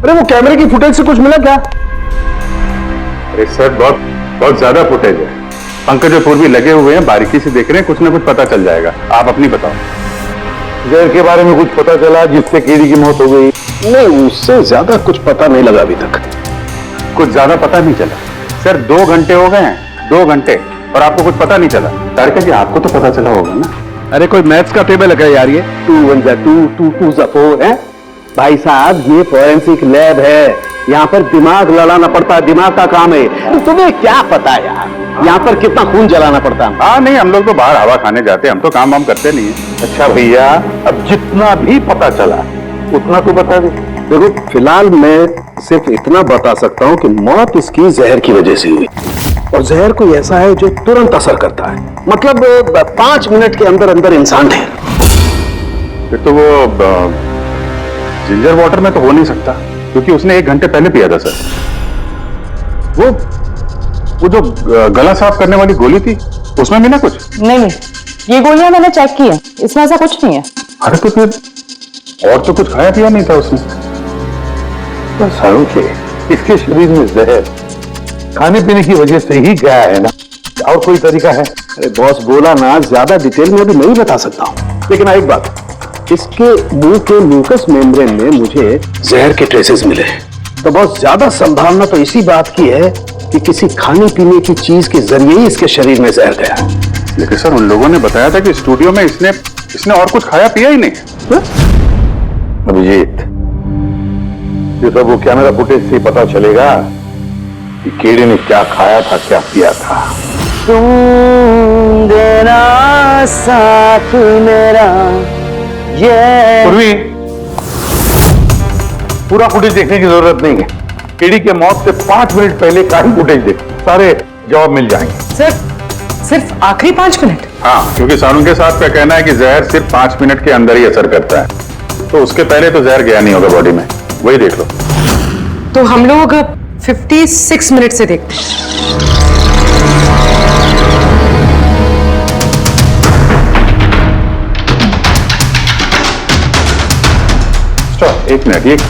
अरे वो कैमरे की फुटेज से कुछ मिला क्या? अरे सर बहुत ज्यादा फुटेज है, पंकज और पूर्वी लगे हुए हैं, बारीकी से देख रहे हैं, कुछ ना कुछ पता चल जाएगा। आप अपनी बताओ। जहर के बारे में कुछ पता चला जिससे केडी की मौत हो गई? नहीं, उससे ज्यादा कुछ पता नहीं लगा अभी तक। कुछ ज्यादा पता नहीं चला सर। 2 घंटे हो गए हैं, 2 घंटे, और आपको कुछ पता नहीं चला। तारिका जी, आपको तो पता चला होगा ना? अरे कोई मैथ्स का टेबल लगा यार, ये 2 1 जा 2 2 2 जा 4 है भाई साहब। ये फॉरेंसिक लैब है, यहाँ पर दिमाग लड़ाना पड़ता है, दिमाग का काम है। तुम्हें क्या पता यार यहाँ पर कितना खून जलाना पड़ता है? हाँ नहीं, हम लोग तो बाहर हवा खाने जाते हैं, हम तो काम वाम करते नहीं है। अच्छा भैया, अब जितना भी पता चला उतना तो बता दे। देखो, फिलहाल मैं सिर्फ इतना बता सकता हूँ कि मौत इसकी जहर की वजह से हुई, और जहर कोई ऐसा है जो तुरंत असर करता है, मतलब 5 मिनट के अंदर अंदर इंसान ठहर। फिर तो वो जिंजर वाटर में तो हो नहीं सकता, क्योंकि उसने 1 घंटे पहले पिया था सर। वो जो गला साफ करने वाली गोली थी, उसमें भी ना कुछ? नहीं, ये गोलियां मैंने चेक की है, इसमें ऐसा कुछ नहीं है। अरे तो फिर और तो कुछ खाया पिया नहीं था उसने? तो सारों के इसके शरीर में जहर खाने पीने की वजह से ही गया है ना, और कोई तरीका है? अरे बॉस बोला ना, ज्यादा डिटेल में अभी नहीं बता सकता हूँ, लेकिन एक बात, इसके मुंह के म्यूकस मेम्ब्रेन में मुझे जहर के ट्रेसेस मिले, तो बहुत ज्यादा संभावना तो इसी बात की है कि किसी खाने पीने की चीज के जरिए ही इसके शरीर में जहर गया। लेकिन सर, उन लोगों ने बताया था कि स्टूडियो में इसने और कुछ खाया पिया ही नहीं। अभिजीत, ये सब वो कैमरा फुटेज से पता चलेगा कि केडी ने क्या खाया था, क्या पिया था। तुम देना साथ मेरा, ये पूर्वी, पूरा फुटेज देखने की जरूरत नहीं है। केडी के मौत से 5 मिनट पहले का ही फुटेज देख, सारे जवाब मिल जाएंगे। सर, सिर्फ आखिरी 5 मिनट? हाँ, क्योंकि सारुण के साथ का कहना है कि जहर सिर्फ 5 मिनट के अंदर ही असर करता है, तो उसके पहले तो जहर गया नहीं होगा बॉडी में। वही देख लो। तो हम लोग 56 मिनट से देखते हैं। Stop, 1 minute.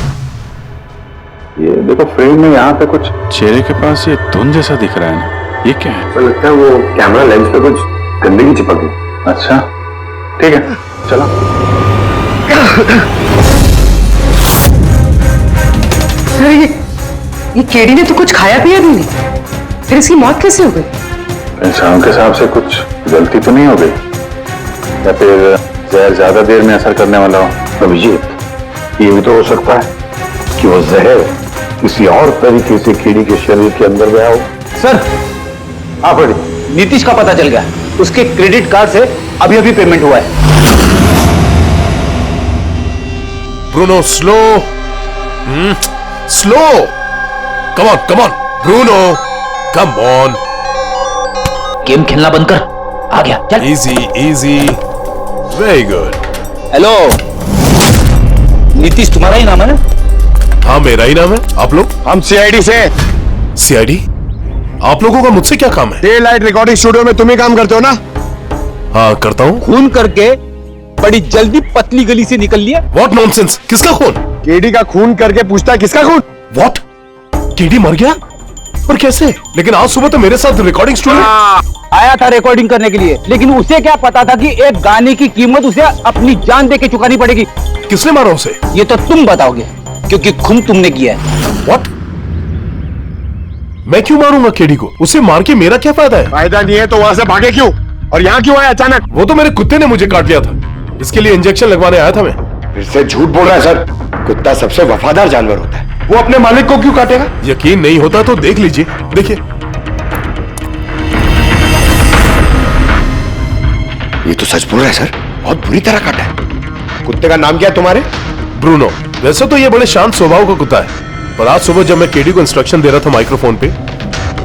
ये देखो, फ्रेम में यहाँ पे कुछ चेहरे के पास ये धुंध जैसा दिख रहा है ना, ये क्या है? तो लगता है वो कैमरा लेंस पे कुछ गंदगी चिपक गई। अच्छा, ठीक है, चलो। सर, ये केडी ने तो कुछ खाया पिया भी नहीं, फिर इसकी मौत कैसे हो गई? इंसान के हिसाब से कुछ गलती तो नहीं हो गई, या फिर जहर ज्यादा देर में असर करने वाला हो? अभिजीत, ये भी तो हो सकता है कि वो जहर किसी और तरीके से केडी के शरीर के अंदर गया हो। सर, आप बड़ी नीतीश का पता चल गया, उसके क्रेडिट कार्ड से अभी अभी पेमेंट हुआ है। Bruno, slow slow, come on Bruno, come on. Game खेलना बंद कर, आ गया, चल। Easy easy, very good. Hello, Nitish तुम्हारा ही नाम है ना? हाँ, मेरा ही नाम है। आप लोग? हम सीआईडी से। सीआईडी? आप लोगों का मुझसे क्या काम है? डे लाइट रिकॉर्डिंग स्टूडियो में तुम ही काम करते हो ना? हाँ, करता हूँ। खून करके बड़ी जल्दी पतली गली से निकल लिया। व्हाट नॉनसेंस, किसका खून? केडी का खून करके पूछता है किसका खून? व्हाट? केडी मर गया? पर कैसे? लेकिन आज सुबह तो मेरे साथ रिकॉर्डिंग स्टूडियो आया था रिकॉर्डिंग करने के लिए, लेकिन उसे क्या पता था कि एक गाने की कीमत उसे अपनी जान दे के चुकानी पड़ेगी। किसने मारा उसे? ये तो तुम बताओगे, क्योंकि खून तुमने किया है। व्हाट? मैं क्यों मारूंगा केडी को? उसे मार के मेरा क्या फायदा है? फायदा नहीं है तो वहां से भागे क्यों, और यहाँ क्यों आया अचानक? वो तो मेरे कुत्ते ने मुझे काट लिया था, इसके लिए इंजेक्शन लगवाने आया था मैं। फिर से झूठ बोल रहा है सर। कुत्ता सबसे वफादार जानवर होता है, वो अपने मालिक को क्यों काटेगा? यकीन नहीं होता तो देख लीजिए, देखिए। ये तो सच बोल रहा है सर, बहुत बुरी तरह काटा है। कुत्ते का नाम क्या है तुम्हारे? ब्रूनो। वैसे तो ये बड़े शांत स्वभाव का कुत्ता है, पर आज सुबह जब मैं केडी को इंस्ट्रक्शन दे रहा था माइक्रोफोन पे,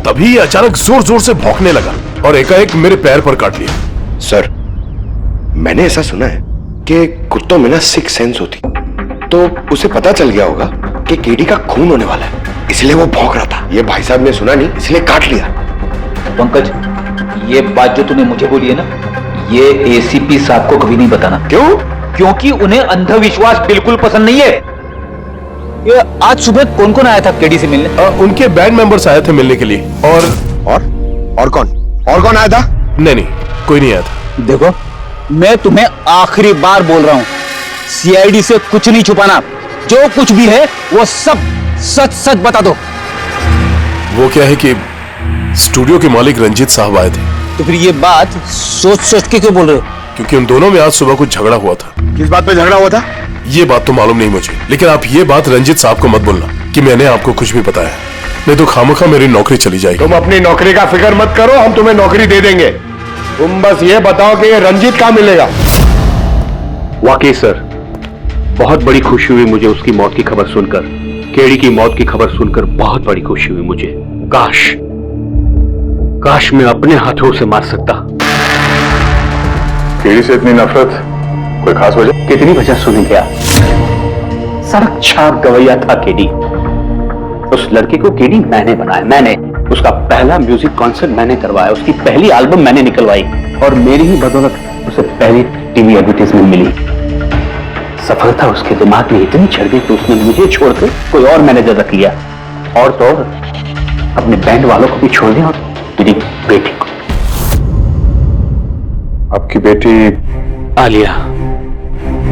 तभी ये अचानक जोर जोर से भौंकने लगा और एकाएक मेरे पैर पर काट लिया। सर, मैंने ऐसा सुना है कि कुत्तों में ना सिक्स सेंस होती, तो उसे पता चल गया होगा कि केडी का खून होने वाला है, इसलिए वो भौंक रहा था। ये भाई साहब ने सुना नहीं, इसलिए काट लिया। पंकज, ये बात जो तूने मुझे बोली है ना, ये एसीपी साहब को कभी नहीं बताना। क्यों? क्योंकि उन्हें अंधविश्वास बिल्कुल पसंद नहीं है। ये आज सुबह कौन कौन आया था केडी से मिलने? उनके बैंड मेंबर्स आए थे मिलने के लिए। और कौन आया था? नहीं, कोई नहीं आया था। देखो, मैं तुम्हें आखिरी बार बोल रहा हूं, सीआईडी से कुछ नहीं छुपाना, जो कुछ भी है वो सब सच सच बता दो। वो क्या है कि स्टूडियो के मालिक रंजीत साहब आए थे। तो फिर ये बात सोच सोच के क्यों बोल रहे हो? क्योंकि उन दोनों में आज सुबह कुछ झगड़ा हुआ था। किस बात पे झगड़ा हुआ था? ये बात तो मालूम नहीं मुझे, लेकिन आप ये बात रंजीत साहब को मत बोलना कि मैंने आपको कुछ भी बताया, नहीं तो खामखा मेरी नौकरी चली जाएगी। तुम अपनी नौकरी का फिक्र मत करो, हम तुम्हें नौकरी दे देंगे। तुम बस ये बताओ कि ये रंजीत कहाँ मिलेगा। वाकई सर, बहुत बड़ी खुशी हुई मुझे उसकी मौत की खबर सुनकर। केडी की मौत की खबर सुनकर बहुत बड़ी खुशी हुई मुझे। काश मैं अपने हाथों से मार सकता। केडी से इतनी नफरत, कोई खास वजह? कितनी वजह सुनेंगे आप? सड़क छाप गवैया था केडी। उस लड़के को केडी मैंने बनाया, मैंने उसका पहला म्यूजिक कॉन्सर्ट मैंने करवाया, उसकी पहली एल्बम मैंने निकलवाई और मेरी ही बदौलत उसे पहली टीवी एडवर्टाइजमेंट मिली। सफलता उसके दिमाग में इतनी चढ़ गई कि उसने मुझे छोड़कर कोई और मैनेजर रख लिया, और तो और अपने बैंड वालों को भी छोड़ दिया और मेरी बेटी को। आपकी बेटी आलिया,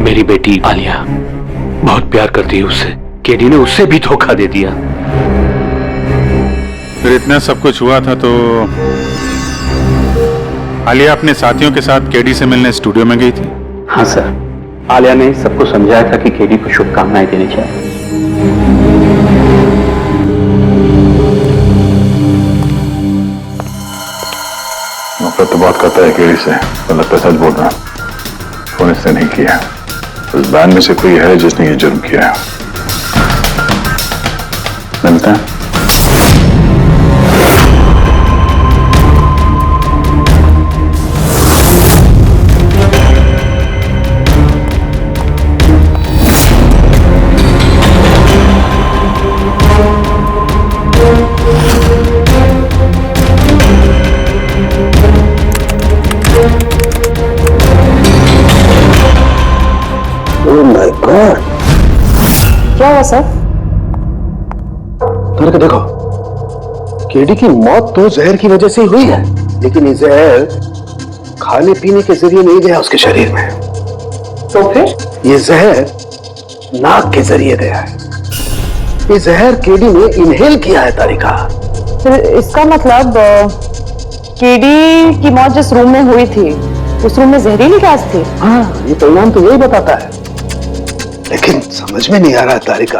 मेरी बेटी आलिया बहुत प्यार करती है उससे। केडी ने उससे भी धोखा दे दिया। फिर इतना सब कुछ हुआ था तो आलिया अपने साथियों के साथ केडी से मिलने स्टूडियो में गई थी? हाँ सर, आलिया ने सबको समझाया था कि केडी को शुभकामनाएं देनी चाहिए। नफरत तो बहुत करता है केडी से, तो लगता है सच बोल रहा। फोन इसने नहीं किया, उस बैंड में से कोई है जिसने ये जुर्म किया है। मिलता है। क्या हुआ सर? करके देखो, केडी की मौत तो जहर की वजह से ही हुई है, लेकिन ये जहर खाने पीने के जरिए नहीं गया उसके शरीर में। तो फिर? ये जहर नाक के जरिए गया है। ये जहर केडी ने इनहेल किया है तारिका। फिर इसका मतलब केडी की मौत जिस रूम में हुई थी उस रूम में जहरीली गैस थी? हाँ, ये परिणाम तो यही बताता है, लेकिन समझ में नहीं आ रहा तारिका,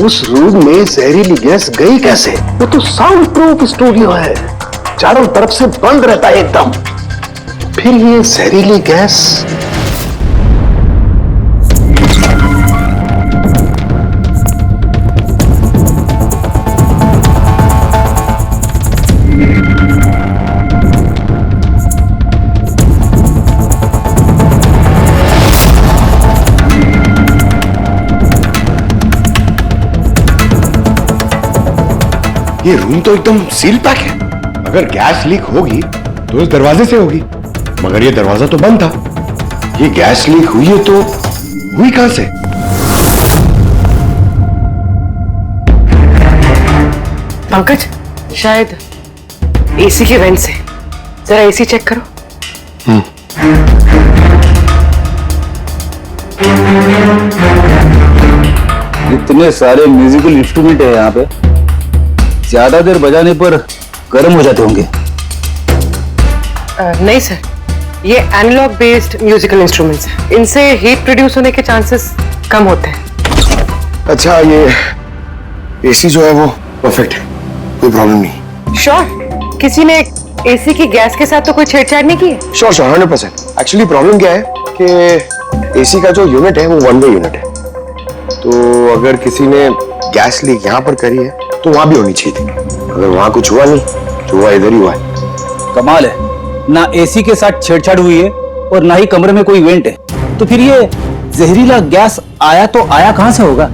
उस रूम में जहरीली गैस गई कैसे? वो तो साउंड प्रूफ स्टूडियो है, चारों तरफ से बंद रहता है एकदम। फिर ये जहरीली गैस ये रूम तो एकदम सील पैक है। अगर गैस लीक होगी तो इस दरवाजे से होगी, मगर ये दरवाजा तो बंद था। ये गैस लीक हुई है तो हुई कहां से? पंकज, शायद एसी के वेंट से। जरा एसी चेक करो। इतने सारे म्यूजिकल इंस्ट्रूमेंट है यहाँ पे, ज्यादा देर बजाने पर गर्म हो जाते होंगे। नहीं सर, ये एनालॉग बेस्ड म्यूजिकल इंस्ट्रूमेंट्स हैं। इनसे हीट प्रोड्यूस होने के चांसेस कम होते हैं। अच्छा, ये एसी जो है वो परफेक्ट है, कोई प्रॉब्लम नहीं? श्योर, किसी ने एसी की गैस के साथ तो कोई छेड़छाड़ नहीं की है? श्योर 100%। एक्चुअली प्रॉब्लम क्या है कि एसी का जो यूनिट है वो वन वे यूनिट है, तो अगर किसी ने गैस लीक यहाँ पर करी है तो वहां भी होनी चाहिए थी। अगर वहां कुछ हुआ नहीं, जो हुआ इधर ही हुआ है। कमाल है, ना एसी के साथ छेड़छाड़ हुई है और ना ही कमरे में कोई वेंट है, तो फिर ये जहरीला गैस आया तो आया कहां से होगा?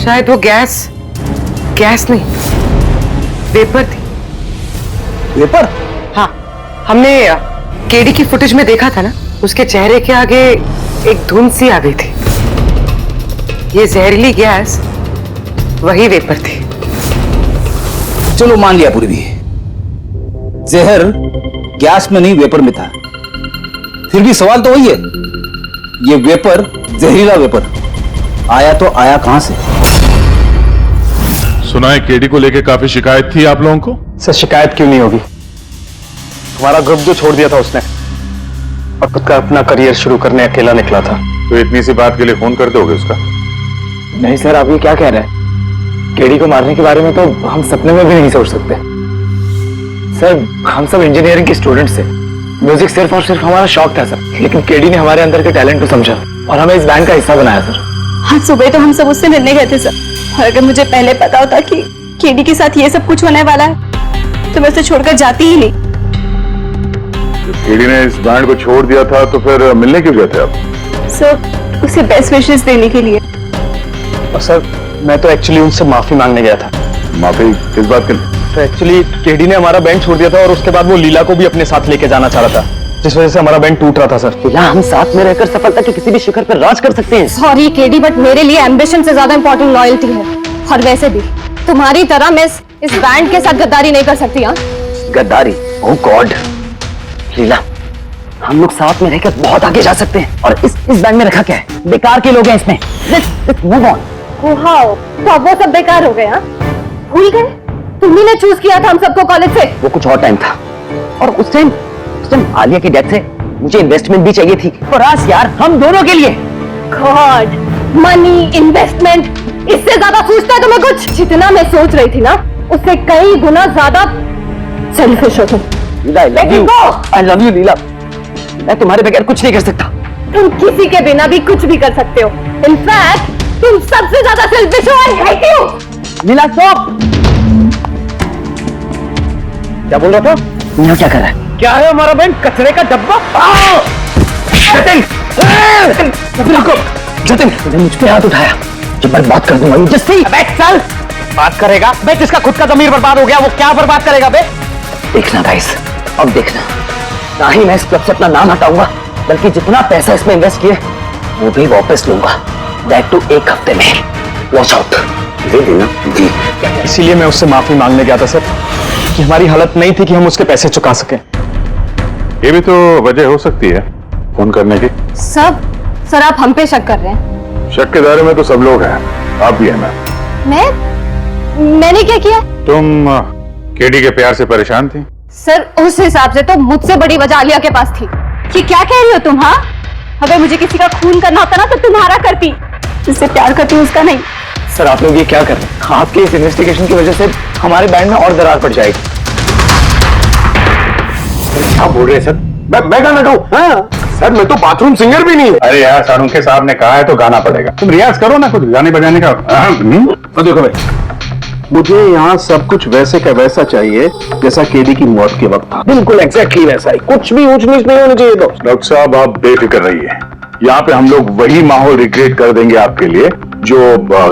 शायद वो गैस नहीं, वेपर थी। वेपर? हाँ, हमने केडी की फुटेज में देखा था ना, उसके चेहरे के आगे एक धुंध सी आ गई थी। ये जहरीली गैस वही वेपर थी। चलो मान लिया पूर्वी, जहर गैस में नहीं वेपर में था। फिर भी सवाल तो वही है, ये वेपर, जहरीला वेपर आया तो आया कहां से? सुना है केडी को लेके काफी शिकायत थी आप लोगों को? सर शिकायत क्यों नहीं होगी? हमारा ग्रुप जो छोड़ दिया था उसने और खुद का अपना करियर शुरू करने अकेला निकला था। तो इतनी सी बात के लिए खून कर दोगे उसका? नहीं सर, आप ये क्या कह रहे हैं? केडी को मारने के बारे में तो हम सपने में भी नहीं सोच सकते। सर हम सब इंजीनियरिंग के स्टूडेंट्स थे, म्यूजिक सिर्फ और सिर्फ हमारा शौक था सर, लेकिन केडी ने हमारे अंदर के टैलेंट को समझा और हमें इस बैंड का हिस्सा बनाया सर। आज सुबह तो हम सब उससे मिलने गए थे सर, और अगर मुझे पहले पता होता कि केडी के साथ ये सब कुछ होने वाला है तो मैं उसे छोड़कर जाती ही नहीं। केडी ने इस बैंड को छोड़ दिया था तो फिर मिलने क्यों गए थे आप? सर उसे बेस्ट विशेस देने के लिए। और सर मैं तो एक्चुअली उनसे माफी मांगने गया था। माफी किस बात के? तो एक्चुअली केडी ने हमारा बैंड छोड़ दिया था और उसके बाद वो लीला को भी अपने साथ लेके जाना चाह रहा था, जिस वजह से हमारा बैंड टूट रहा था सर। लीला, हम साथ में रहकर सफलता के किसी भी शिखर पर राज कर सकते हैं। सॉरी केडी, बट मेरे लिए एम्बिशन से ज्यादा इंपॉर्टेंट लॉयल्टी है। और वैसे भी तुम्हारी तरह मैं इस बैंड के साथ गद्दारी नहीं कर सकती। हाँ गद्दारी? ओह गॉड लीला, हम लोग साथ में रहकर बहुत आगे जा सकते हैं। और इस बैंड में रखा क्या है? बेकार के लोग हैं इसमें। Let's move on. वाओ, तो अब वो सब बेकार हो गए? हाँ भूल गए? तुम्ही ने चूज किया था हम सबको कॉलेज से। वो कुछ और टाइम था, और उस टाइम आलिया की डेथ से मुझे इन्वेस्टमेंट भी चाहिए थी, और आज यार हम दोनों के लिए। गॉड, मनी, इन्वेस्टमेंट, इससे ज्यादा सोचता है तुम्हें कुछ? जितना मैं सोच रही थी ना उससे कई गुना ज्यादा सेल्फिश हो तुम। लीला, I love you लीला, मैं तुम्हारे बगैर कुछ नहीं कर सकता। तुम किसी के बिना भी कुछ भी कर सकते हो। इनफैक्ट तुम सबसे ज्यादा सेल्फिश हो। I hate you. Leela stop. क्या बोल रहा था? यहाँ क्या कर रहा है? क्या है हमारा बैंड? कचरे का डब्बा। जतिन, जतिन, तूने मुझ पे हाथ उठाया, जब मैं बात कर दूंगा। जस्सी, अबे चल। बात करेगा बे? जिसका खुद का ज़मीर बर्बाद हो गया वो क्या बर्बाद करेगा बे? देखना गाइस, अब देखना, ना ही मैं इस क्लब से अपना नाम हटाऊंगा, बल्कि जितना पैसा इसमें इन्वेस्ट किया वो भी वापस लूंगा। दैट टू 1 हफ्ते में। Watch out. दे देना जी। इसीलिए मैं उससे माफी मांगने गया था सर, कि हमारी हालत नहीं थी कि हम उसके पैसे चुका सकें। ये भी तो वजह हो सकती है फोन करने की। सर आप हम पे शक कर रहे हैं? शक के दायरे में तो सब लोग हैं, आप भी है ना। मैंने क्या किया? तुम केडी के प्यार से परेशान थी? सर उस हिसाब से तो मुझसे बड़ी वजह आलिया के पास थी। कि क्या कह रही हो तुम? हाँ, अगर मुझे किसी का खून करना होता ना तो तुम्हारा करती, जिससे प्यार करती हूँ उसका नहीं। सर आप लोग ये क्या कर रहे हैं? आपके इस इन्वेस्टिगेशन की वजह से हमारे बैंड में और दरार पड़ जाएगी। क्या बोल रहे हैं सर? मैं गाना गाऊं? हाँ सर, मैं तो बाथरूम सिंगर भी नहीं। अरे यार, सारुंखे साहब ने कहा है तो गाना पड़ेगा। तुम रियाज करो ना कुछ गाने बजाने का। तो देखो भाई, मुझे यहाँ सब कुछ वैसे का वैसा चाहिए जैसा केडी की मौत के वक्त था। बिल्कुल एग्जैक्टली वैसा ही, कुछ भी ऊंच नीच नहीं होनी चाहिए। तो डॉक्टर साहब आप बेफिक्र रहिए, यहाँ पे हम लोग वही माहौल रिक्रिएट कर देंगे आपके लिए जो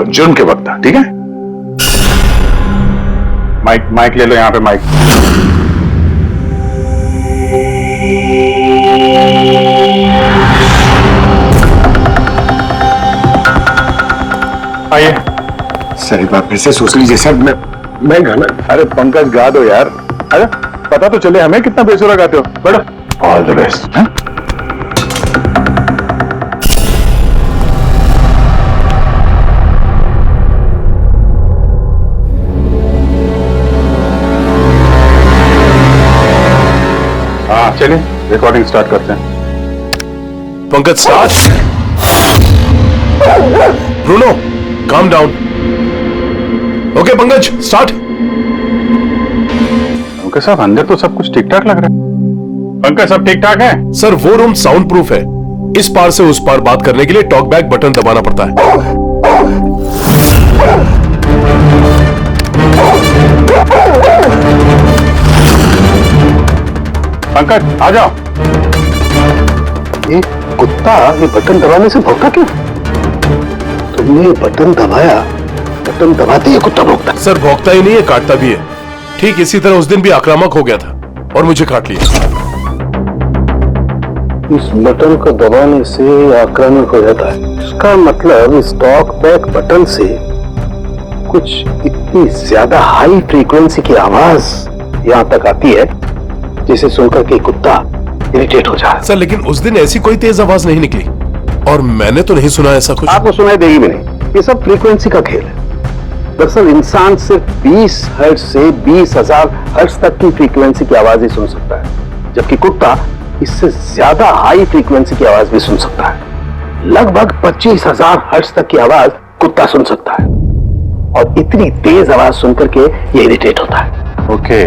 जुर्म के वक्त था। ठीक है? माइक ले लो, यहाँ पे माइक। आइए सर एक बार फिर से सोच लीजिए सर। मैं गाना। अरे पंकज गा दो यार। अरे पता तो चले हमें कितना बेसुरा गाते हो। बड़ा ऑल द बेस्ट। हाँ चलिए रिकॉर्डिंग स्टार्ट करते हैं। Pankaj start. Bruno calm down. Okay Pankaj start. Pankaj साहब अंदर तो सब कुछ ठीक ठाक लग रहा है। पंकज सब ठीक ठाक है? सर वो रूम साउंड प्रूफ है, इस पार से उस पार बात करने के लिए टॉक बैक बटन दबाना पड़ता है। पंकज आ जाओ। ये कुत्ता ये बटन दबाने से भौंका क्यों? तुमने बटन दबाया, बटन दबाते ही कुत्ता भौंकता। सर भौंकता ही नहीं है, काटता भी है। ठीक इसी तरह उस दिन भी आक्रामक हो गया था और मुझे काट लिया। इस बटन को दबाने से आक्रामक हो जाता है। इसका मतलब इस टॉक बैक बटन से कुछ इतनी ज्यादा हाई फ्रीक्वेंसी की आवाज यहाँ तक आती है जिसे सुनकर के कुत्ता इरिटेट हो जाए। सर लेकिन उस दिन ऐसी कोई तेज आवाज नहीं निकली और मैंने तो नहीं सुना ऐसा कुछ। आपको सुनाई देगी भी नहीं, ये सब फ्रीक्वेंसी का खेल है। दरअसल इंसान सिर्फ 20 हर्ट्ज से 20,000 हर्ट्ज तक की फ्रीक्वेंसी की आवाज ही सुन सकता है, जबकि कुत्ता इससे ज्यादा हाई फ्रीक्वेंसी की आवाज भी सुन सकता है। लगभग 25,000 हर्ट्ज तक की आवाज कुत्ता सुन सकता है, और इतनी तेज आवाज सुनकर के ये इरिटेट होता है। ओके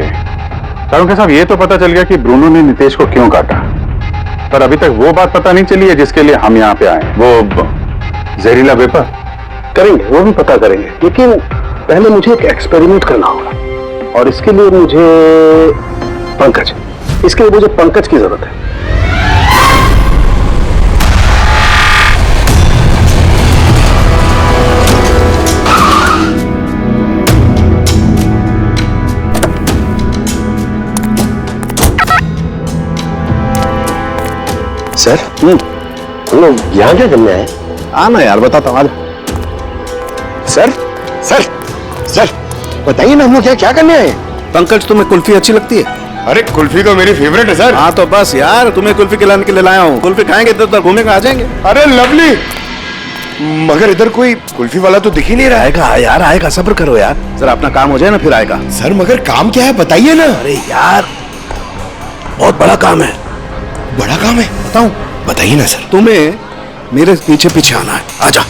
तारुण्य साहब, ये तो पता चल गया कि ब्रूनो ने नितेश को क्यों काटा, पर अभी तक वो बात पता नहीं चली है जिसके लिए हम यहाँ पे आए, वो जहरीला वेपर। करेंगे, वो भी पता करेंगे, लेकिन पहले मुझे एक एक्सपेरिमेंट करना होगा, और इसके लिए मुझे पंकज की जरूरत है। सर हम लोग यहाँ क्या करने आए? आना यार, बताता हूँ। सर सर सर बताइए ना, हम लोग क्या करने आए? पंकज, तुम्हें कुल्फी अच्छी लगती है? अरे कुल्फी तो मेरी फेवरेट है सर। हाँ तो बस यार, तुम्हें कुल्फी खिलाने के लिए लाया हूँ। कुल्फी खाएंगे तो उधर घूमेंगे, आ जाएंगे। अरे लवली, मगर इधर कोई कुल्फी वाला तो दिख ही नहीं रहा है। आएगा यार, आएगा, सब्र करो यार, जरा अपना काम हो जाए ना फिर आएगा। सर मगर काम क्या है बताइए ना। अरे यार बहुत बड़ा काम है। बड़ा काम है? बताऊं? बताइए ना सर। तुम्हें मेरे पीछे पीछे आना है, आजा।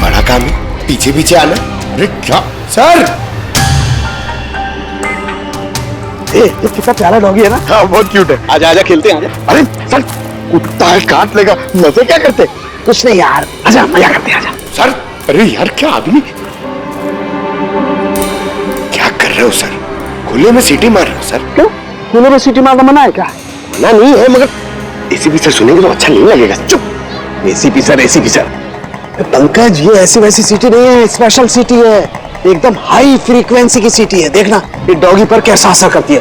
बड़ा काम है, पीछे पीछे आना? अरे क्या सर? ये कितना प्यारा डॉगी है ना। हाँ बहुत क्यूट है। आजा आजा, खेलते हैं, आजा। अरे सर कुत्ता है, काट लेगा। मजे क्या करते? कुछ नहीं यार, आजा, मजा करते हैं, आजा। सर अरे यार क्या आदमी, क्या कर रहे हो सर? खुले में सीटी मार रहे हो सर? क्यों? खुले में सीटी मारना मना है क्या? मना नहीं है, मगर एसीपी सर सुनेंगे तो अच्छा नहीं लगेगा। चुप। ACP sir. पंकज, ये ऐसी वैसी सीटी नहीं है, स्पेशल सीटी है, एकदम हाई फ्रीक्वेंसी की सीटी है। देखना ये डॉगी पर कैसा असर करती है।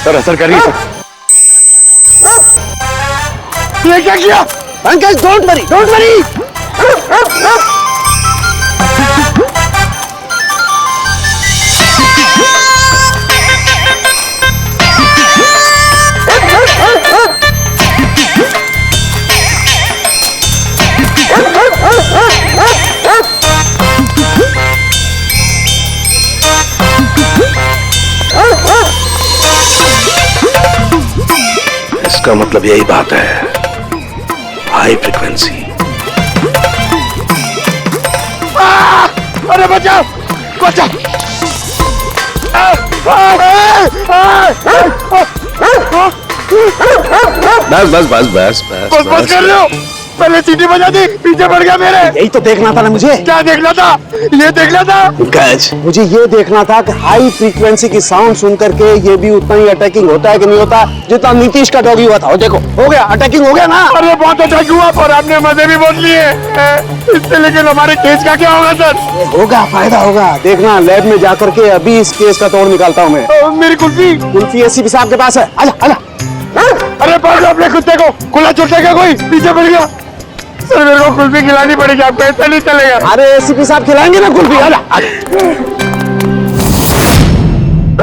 सर असर कर रही है। ये क्या किया? Pankaj, don't worry. इसका मतलब यही बात है, हाई फ्रीक्वेंसी। अरे बचाओ बचाओ। बस कर रहे हो? पहले सीटी बजा दी, पीछे पड़ गया मेरे। यही तो देखना था ना मुझे। क्या देखना था? ये देखना था पंकज, मुझे ये देखना था कि हाई फ्रीक्वेंसी की साउंड सुन करके ये भी उतना ही अटैकिंग होता है कि नहीं होता जितना नीतीश का डॉगी हुआ था। देखो हो गया, अटैकिंग हो गया ना। अरे बहुत अटैक हुआ, पर आपने मजे भी बहुत लिए इससे। लेकिन हमारे केस का क्या होगा सर? होगा, फायदा होगा। देखना, लैब में जाकर के अभी इस केस का तोड़ निकालता हूँ मैं। मेरी कुल्फी एसीपी साहब के पास है, आजा आजा। अरे पकड़ो अपने कुत्ते को, खुला छुट्टेगा कोई, पीछे पड़ गया। सर मेरे को कुल्फी खिलानी पड़ेगी, आपको ऐसा नहीं चलेगा। अरे एसीपी साहब खिलाएंगे ना कुल्फी, आजा।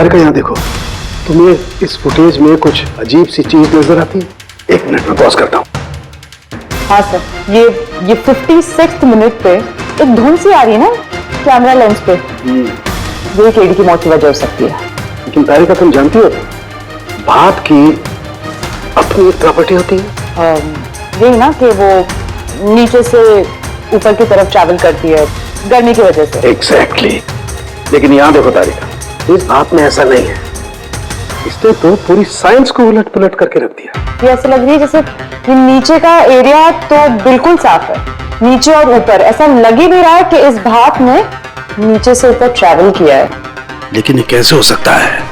अरे यहाँ देखो, तुम्हें इस फुटेज में कुछ अजीब सी चीज नजर आती है? 1 मिनट में पॉज करता हूँ। हाँ सर, ये 56th मिनट पे एक धुन सी आ रही है ना कैमरा लेंस पे, ये केडी की मौत की वजह हो सकती है। लेकिन तारिका, तुम जानती हो भाप की अपनी एक प्रॉपर्टी होती है। यही ना कि वो नीचे से ऊपर की तरफ ट्रैवल करती है गर्मी की वजह से। एग्जैक्टली। लेकिन यहाँ देखो तारिका, इस भाप में ऐसा नहीं है। इसने तो पूरी साइंस को उलट पुलट करके रख दिया। ये ऐसा लग रही है जैसे ये नीचे का एरिया तो बिल्कुल साफ है, नीचे और ऊपर ऐसा लग ही नहीं रहा है कि इस भाप ने नीचे से ऊपर ट्रैवल किया है। लेकिन ये कैसे हो सकता है?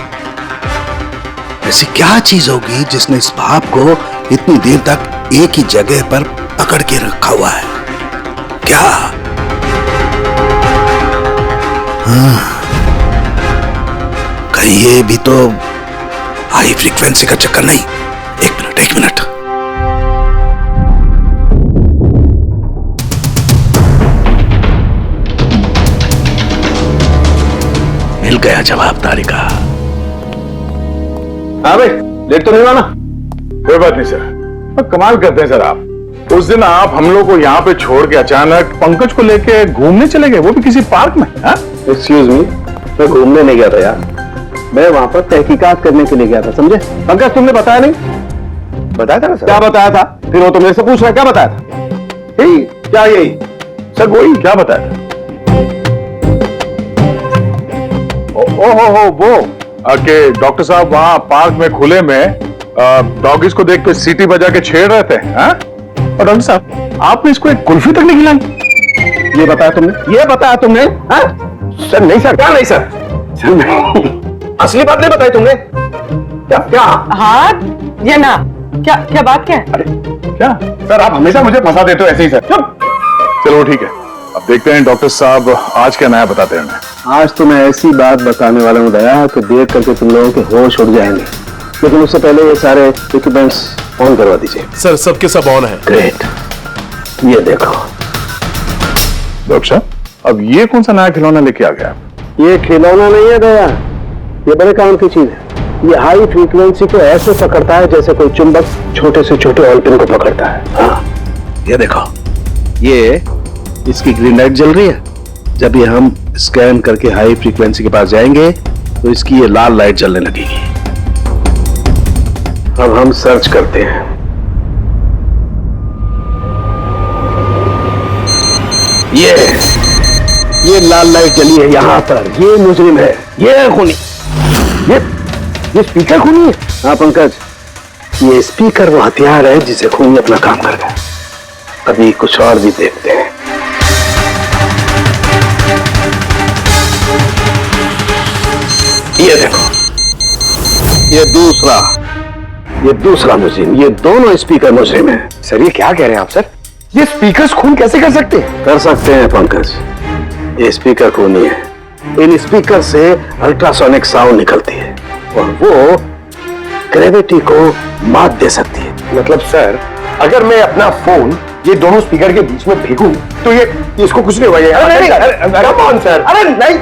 ऐसी क्या चीज होगी जिसने इस भाप को इतनी देर तक एक ही जगह पर पकड़ के रखा हुआ है? क्या? हाँ, कहीं ये भी तो हाई फ्रीक्वेंसी का चक्कर नहीं? एक मिनट। गया जवाबदारी का। हाँ भाई, लेट तो नहीं हुआ ना? कोई बात नहीं सर, कमाल करते हैं सर आप। उस दिन आप हम लोग को यहाँ पे छोड़ के अचानक पंकज को लेके घूमने चले गए, वो भी किसी पार्क में। एक्सक्यूज मी, मैं घूमने नहीं गया था यार, मैं वहां पर तहकीकात करने के लिए गया था, समझे? पंकज तुमने बताया नहीं? बताया था ना सर? क्या बताया था? फिर वो तो मेरे से पूछ रहा है, क्या बताया था? यही क्या? यही सर, वही क्या बताया था? वो कि डॉक्टर साहब वहाँ पार्क में खुले में डॉगीज को देख के सीटी बजा के छेड़ रहे थे। और डॉक्टर साहब आपने इसको एक कुल्फी तक नहीं खिलाई। ये बताया तुमने? ये बताया तुमने? सर नहीं सर, क्या नहीं सर? सर नहीं, असली बात नहीं बताई तुमने। क्या क्या? हाँ या ना? क्या क्या बात क्या है? अरे क्या सर, आप हमेशा मुझे फंसा देते हो ऐसे ही सर। चलो ठीक है, अब देखते हैं डॉक्टर साहब आज क्या नया बताते हैं। आज तो मैं ऐसी बात बताने वाला हूँ दया कि देख करके तुम लोगों के होश उड़ जाएंगे, लेकिन उससे पहले ये सारे इक्विपमेंट्स ऑन करवा दीजिए। सर सबके सब ऑन है। ग्रेट, ये देखो। डॉक्टर साहब अब ये कौन सा नया खिलौना लेके आ गया? ये खिलौना नहीं है दया, ये बड़े काम की चीज है। ये हाई फ्रीक्वेंसी को ऐसे पकड़ता है जैसे कोई चुंबक छोटे से छोटे ऑयल पिन को पकड़ता है। हाँ, ये देखो, ये इसकी ग्रीन लाइट जल रही है। जब ये हम स्कैन करके हाई फ्रीक्वेंसी के पास जाएंगे तो इसकी ये लाल लाइट जलने लगेगी। अब हम सर्च करते हैं। ये लाल लाइट जली है यहां पर, ये मुजरिम है, ये है खूनी। ये स्पीकर खूनी है। हाँ पंकज, ये स्पीकर वो हथियार है जिसे खूनी अपना काम कर गया। अभी कुछ और भी देखते हैं। ये देखो, ये दूसरा मुजरिम, ये दोनों स्पीकर मुजरिम है। सर ये क्या कह रहे हैं आप सर? ये स्पीकर्स खून कैसे कर सकते हैं? कर सकते हैं पंकज, ये स्पीकर खूनी है। इन स्पीकर से अल्ट्रासोनिक साउंड निकलती है और वो ग्रेविटी को मात दे सकती है। मतलब सर, अगर मैं अपना फोन ये दोनों स्पीकर के बीच में फेंकूं तो ये इसको कुछ नहीं होगा। Come on sir. अरे नहीं,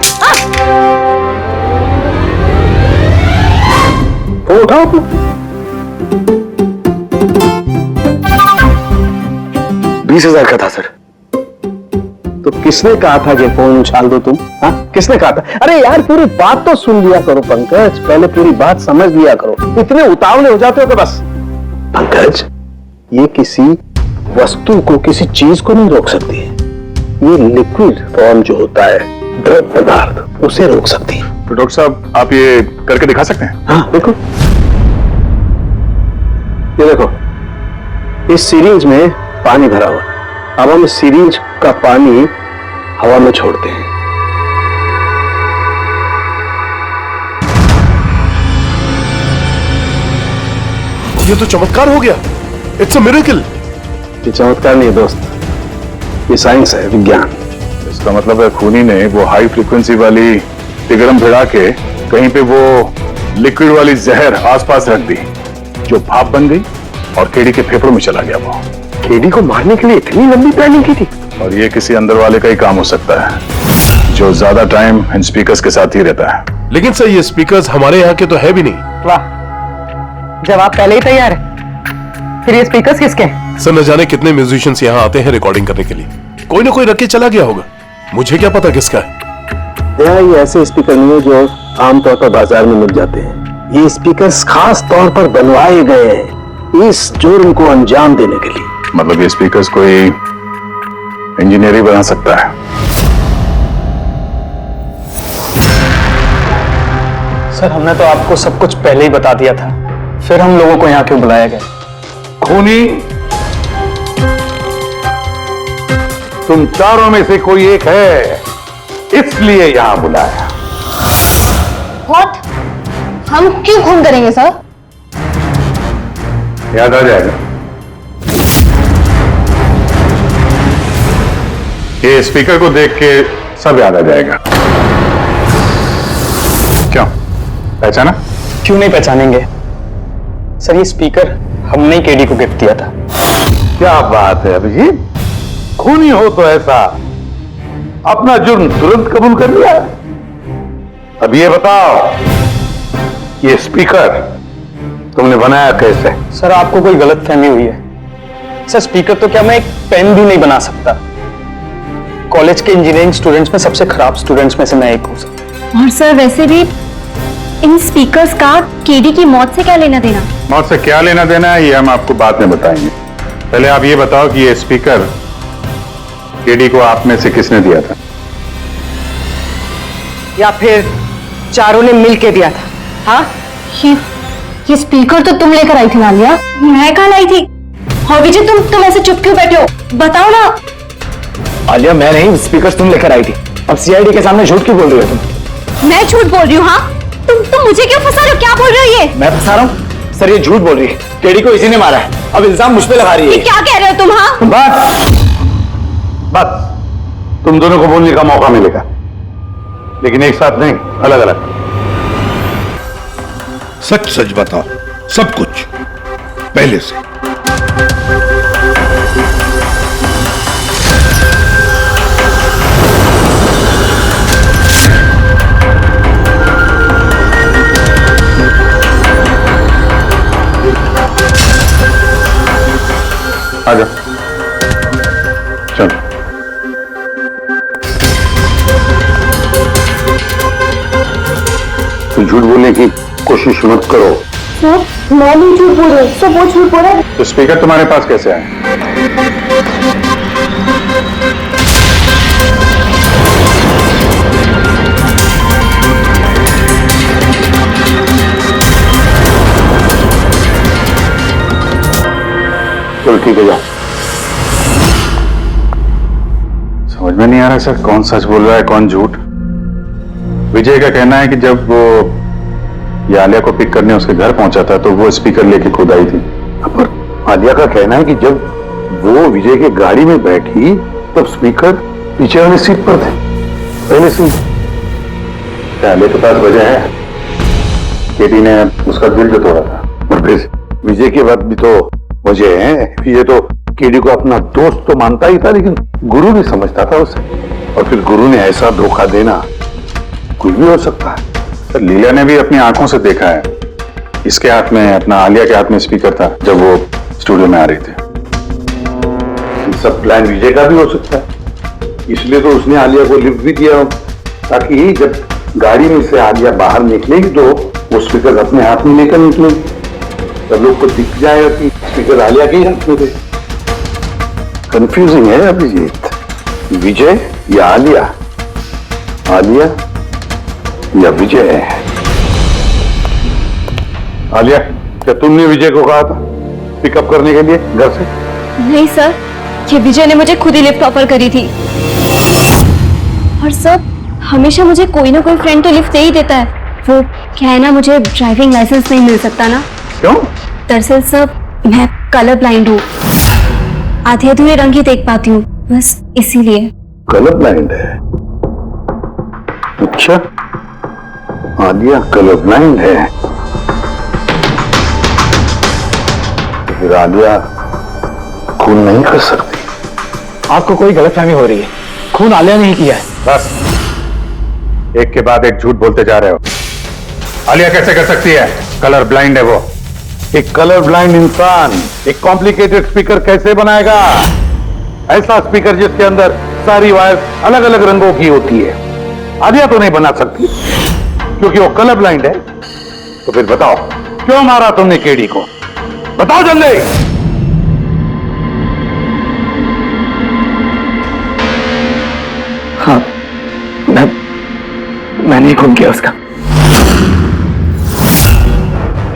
फोन उठाओ। 20,000 का था सर। तो किसने कहा था कि फोन उछाल दो तुम? हाँ, किसने कहा था? अरे यार पूरी बात तो सुन लिया करो पंकज, पहले पूरी बात समझ लिया करो। इतने उतावले हो जाते हो कि बस। पंकज, ये किसी वस्तु को, किसी चीज को नहीं रोक सकती है। ये लिक्विड फॉर्म जो होता है, द्रव पदार्थ, उसे रोक सकती है। तो डॉक्टर साहब आप ये करके दिखा सकते हैं? हाँ देखो, ये देखो, इस सिरिंज में पानी भरा हुआ। अब हम इस सिरिंज का पानी हवा में छोड़ते हैं। ये तो चमत्कार हो गया। It's a miracle. ये चमत्कार नहीं है दोस्त, ये साइंस है, विज्ञान। इसका मतलब है खूनी ने वो हाई फ्रीक्वेंसी वाली तिगड़म भिड़ा के कहीं पे वो लिक्विड वाली जहर आसपास रख दी, जो भाप बन गई और केडी के फेफड़ों में चला गया। वो केडी को मारने के लिए इतनी लंबी प्लानिंग की थी। और ये किसी अंदर वाले का ही काम हो सकता है, जो ज्यादा टाइम इन स्पीकर्स के साथ ही रहता है। लेकिन सर ये स्पीकर्स हमारे यहाँ के तो है भी नहीं। वाह, जवाब पहले ही तैयार है। फिर ये स्पीकर्स किसके हैं? सर न जाने कितने म्यूजिशियंस यहाँ आते हैं रिकॉर्डिंग करने के लिए, कोई ना कोई रख के चला गया होगा। मुझे क्या पता किसका है। ये ऐसे स्पीकर नहीं है जो आमतौर पर बाजार में मिल जाते हैं। ये स्पीकर्स खास तौर पर बनवाए गए हैं इस जुर्म को अंजाम देने के लिए। मतलब ये स्पीकर्स कोई इंजीनियर ही बना सकता है। सर हमने तो आपको सब कुछ पहले ही बता दिया था, फिर हम लोगों को यहाँ क्यों बुलाया गया? खूनी तुम चारों में से कोई एक है, इसलिए यहां बुलाया। व्हाट? हम क्यों खून करेंगे सर? याद आ जाएगा। ये स्पीकर को देख के सब याद आ जाएगा। क्यों, पहचाना? क्यों नहीं पहचानेंगे सर, ये स्पीकर हमने ही केडी को गिफ्ट दिया था। क्या बात है अभिजीत, खूनी हो तो ऐसा अपना जुर्म तुरंत कबूल कर लिया। अब ये बताओ, ये स्पीकर तुमने बनाया कैसे? सर आपको कोई गलत फहमी हुई है। सर स्पीकर तो क्या मैं एक पेन भी नहीं बना सकता। कॉलेज के इंजीनियरिंग स्टूडेंट्स में सबसे खराब स्टूडेंट्स में से मैं एक हूँ सर। और सर वैसे भी इन स्पीकर्स का केडी की मौत से क्या लेना देना? मौत से क्या लेना देना है ये हम आपको बाद में बताएंगे। पहले आप ये बताओ कि ये स्पीकर केडी को आप में से किसने दिया था? या फिर चारों ने मिल के दिया था? हाँ, ये स्पीकर तो तुम लेकर आई थी आलिया। मैं कहाँ लाई थी? और विजय तुम ऐसे चुप क्यों बैठे हो? बताओ ना। आलिया मैं नहीं, स्पीकर तुम लेकर आई थी। अब सीआईडी के सामने झूठ क्यों बोल रही हो तुम? मैं झूठ बोल रही हूँ? हाँ तुम मुझे क्यों फंसा रहे हो? क्या बोल रहे हो ये? मैं फंसा रहा हूँ? सर ये झूठ बोल रही है, केडी को इसी ने मारा है। अब इल्जाम मुझ पे लगा रही है। ये क्या कह रहे हो तुम? हाँ बस तुम दोनों को बोलने का मौका मिलेगा, लेकिन एक साथ नहीं, अलग अलग। सच सच बताओ, सब कुछ पहले से। आ जाओ, चलो। तुम झूठ बोलने की कोशिश मत करो। सर मैं नहीं झूठ बोल रही, सब वो झूठ बोल रहा है। तो स्पीकर तुम्हारे पास कैसे आया? चलो ठीक है, जाओ। समझ में नहीं आ रहा सर, कौन सच बोल रहा है कौन झूठ। विजय का कहना है कि जब वो ये आलिया को पिक करने उसके घर पहुंचा था तो वो स्पीकर लेके खुद आई थी। पर आलिया का कहना है कि जब वो विजय के गाड़ी में बैठी तब स्पीकर पीछे वाली सीट पर थे, पहले से। आलिया के पास वजह है, केडी ने उसका दिल जो तोड़ा था। और फिर विजय की बात भी तो वजह है। ये तो केडी को अपना दोस्त तो मानता ही था, लेकिन गुरु भी समझता था उसे। और फिर गुरु ने ऐसा धोखा देना, कुछ भी हो सकता है। सर लीला ने भी अपनी आंखों से देखा है, इसके हाथ में, अपना आलिया के हाथ में स्पीकर था जब वो स्टूडियो में आ रही थी। सब प्लान विजय का भी हो सकता है, इसलिए तो उसने आलिया को लिफ्ट भी दिया, ताकि जब गाड़ी में से आलिया बाहर निकलेगी तो वो स्पीकर अपने हाथ में लेकर निकलेगी, सब लोग को दिख जाएगा कि स्पीकर आलिया के हाथ में थे। कंफ्यूजिंग है अभिजीत, विजय या आलिया, आलिया या विजय। आलिया, क्या तुमने विजय को कहा था पिकअप करने के लिए घर से? नहीं सर, ये विजय ने मुझे खुद ही लिफ्ट ऑफर करी थी। और सर हमेशा मुझे कोई ना कोई फ्रेंड तो लिफ्ट दे ही देता है। वो क्या है ना, मुझे ड्राइविंग लाइसेंस नहीं मिल सकता ना। क्यों? दरअसल सर मैं कलर ब्लाइंड हूँ, आधे अधूरे रंग ही देख पाती हूँ, बस इसीलिए। कलर ब्लाइंड है? अच्छा, आलिया कलर ब्लाइंड है, तो फिर आलिया खून नहीं कर सकती। आपको कोई गलतफहमी हो रही है, खून आलिया ने ही किया है। बस एक के बाद एक झूठ बोलते जा रहे हो। आलिया कैसे कर सकती है? कलर ब्लाइंड है वो। एक कलर ब्लाइंड इंसान एक कॉम्प्लिकेटेड स्पीकर कैसे बनाएगा? ऐसा स्पीकर जिसके अंदर सारी वायर अलग अलग रंगों की होती है। आलिया तो नहीं बना सकती क्योंकि वो कलर ब्लाइंड है। तो फिर बताओ क्यों मारा तुमने केडी को? बताओ जल्दी। हाँ, मैंने ही खून किया उसका।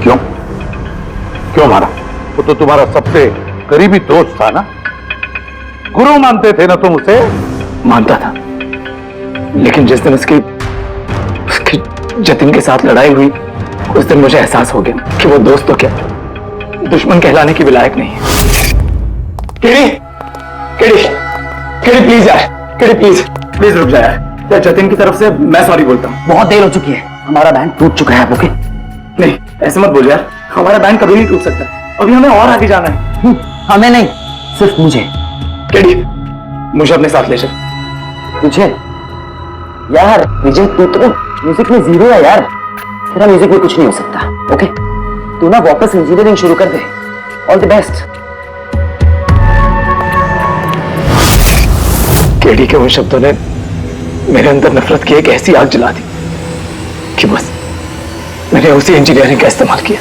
क्यों? क्यों मारा? वो तो तुम्हारा सबसे करीबी दोस्त था ना, गुरु मानते थे ना तुम उसे? मानता था, लेकिन जिस दिन उसकी जतिन के साथ लड़ाई हुई उस दिन मुझे एहसास हो गया कि वो दोस्त तो क्या दुश्मन कहलाने की भी लायक नहीं है। केडी, केडी, केडी प्लीज यार, केडी प्लीज रुक जा यार। जतिन की तरफ से मैं सॉरी बोलता हूँ। बहुत देर हो चुकी है, हमारा बैंड टूट चुका है। ओके नहीं ऐसे मत बोल यार, हमारा बैंड कभी नहीं टूट सकता, अभी हमें और आगे जाना है। हमें नहीं, सिर्फ मुझे। केडी मुझे अपने साथ ले चल। तुझे? यार विजय तू तो म्यूजिक में जीरो है यार, तेरा म्यूजिक में कुछ नहीं हो सकता। ओके, तू ना वापस इंजीनियरिंग शुरू कर दे। All the best. केडी के उन शब्दों ने मेरे अंदर नफरत की एक ऐसी आग जला दी कि बस मैंने उसी इंजीनियरिंग का इस्तेमाल किया।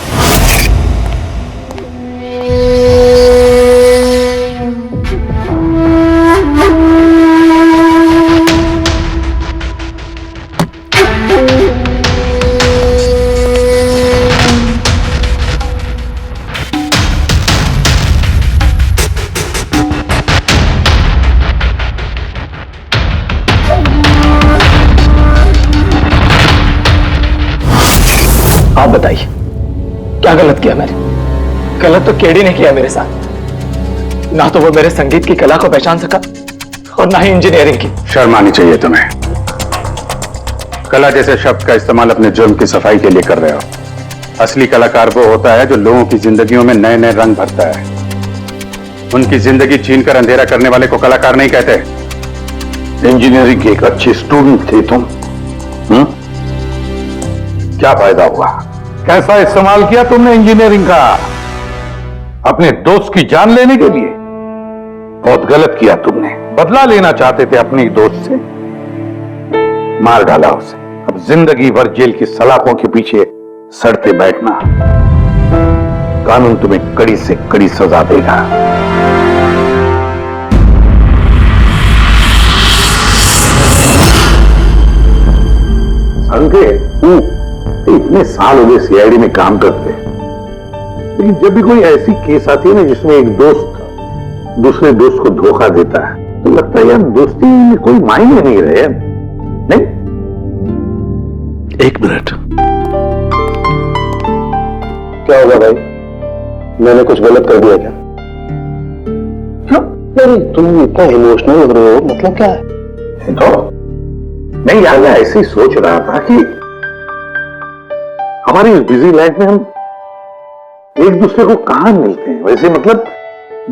आप बताइए क्या गलत किया मैंने? गलत तो केडी ने किया मेरे साथ। ना तो वो मेरे संगीत की कला को पहचान सका और ना ही इंजीनियरिंग की। शर्म आनी चाहिए तुम्हें। कला जैसे शब्द का इस्तेमाल अपने जुर्म की सफाई के लिए कर रहे हो। असली कलाकार वो होता है जो लोगों की जिंदगियों में नए नए रंग भरता है। उनकी जिंदगी छीनकर अंधेरा करने वाले को कलाकार नहीं कहते। इंजीनियरिंग की एक अच्छी स्टूडेंट थी तुम, क्या फायदा हुआ? कैसा इस्तेमाल किया तुमने इंजीनियरिंग का अपने दोस्त की जान लेने के लिए? बहुत गलत किया तुमने। बदला लेना चाहते थे अपने दोस्त से, मार डाला उसे। अब जिंदगी भर जेल की सलाखों के पीछे सड़ते बैठना। कानून तुम्हें कड़ी से कड़ी सजा देगा। इतने साल हो गए सीआईडी में काम करते, लेकिन जब भी कोई ऐसी केस आती है ना जिसमें एक दोस्त दूसरे दोस्त को धोखा देता है, तो लगता है यार दोस्ती में कोई मायने नहीं रहे। नहीं, एक मिनट। क्या होगा भाई? मैंने कुछ गलत कर दिया क्या? अरे तुम इतना इमोशनल लग रहे हो, मतलब क्या है? तो नहीं यार, मैं ऐसे ही सोच रहा था कि हमारी इस बिजी लाइफ में हम एक दूसरे को कहां मिलते हैं। वैसे मतलब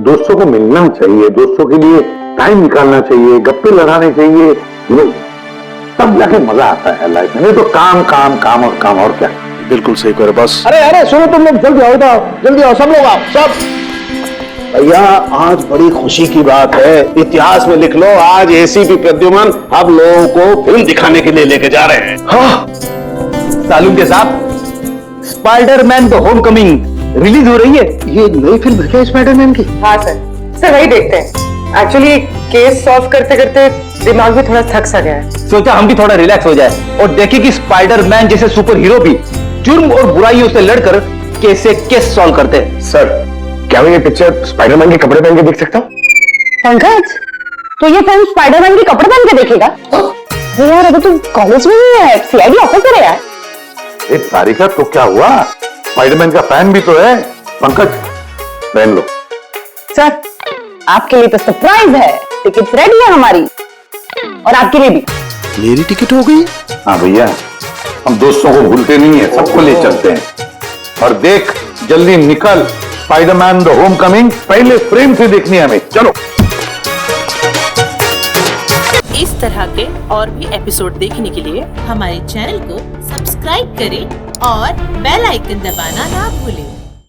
दोस्तों को मिलना चाहिए, दोस्तों के लिए टाइम निकालना चाहिए, गप्पे लड़ाने चाहिए, तब जाके मजा आता है लाइफ में। नहीं तो काम काम काम और काम, और क्या। बिल्कुल सही करो बस। अरे अरे सुनो तुम लोग, जल्दी आओ, जल्दी आओ, सब लोग आओ, सब। भैया आज बड़ी खुशी की बात है, इतिहास में लिख लो, आज एसीपी प्रद्युमन अब लोगों को फिल्म दिखाने के लिए लेके जा रहे हैं। हाँ, सालून के साथ स्पाइडरमैन द होमकमिंग रिलीज हो रही है। ये नई फिल्म है क्या स्पाइडरमैन की? हाँ सर वही देखते हैं। एक्चुअली केस सॉल्व करते करते दिमाग भी थोड़ा थक सा गया है। सोचा हम भी थोड़ा रिलैक्स हो जाए और देखें कि स्पाइडरमैन जैसे सुपर हीरो भी जुर्म और बुराइयों से लड़कर कैसे केस सॉल्व करते हैं। सर, क्या मैं ये पिक्चर स्पाइडरमैन के कपड़े पहन के देख सकता हूँ? पंकज, तो ये फिल्म स्पाइडरमैन के कपड़े पहन के देखेगा? अरे यार, अभी तू कॉलेज में ही है, सीआईडी ऑफिसर है यार। तारिका तो क्या हुआ, स्पाइडरमैन का फैन भी तो है। पंकज पहन लो। सर, आपके लिए तो सरप्राइज है, टिकट रेडी है हमारी, और आपके लिए भी। मेरी टिकट हो गई? हाँ भैया, हम दोस्तों को भूलते नहीं है, सबको ले चलते हैं। और देख जल्दी निकल, स्पाइडरमैन द होमकमिंग पहले फ्रेम से देखनी है हमें। चलो। इस तरह के और भी एपिसोड देखने के लिए हमारे चैनल को सब्सक्राइब करें और बेल आइकन दबाना ना भूलें।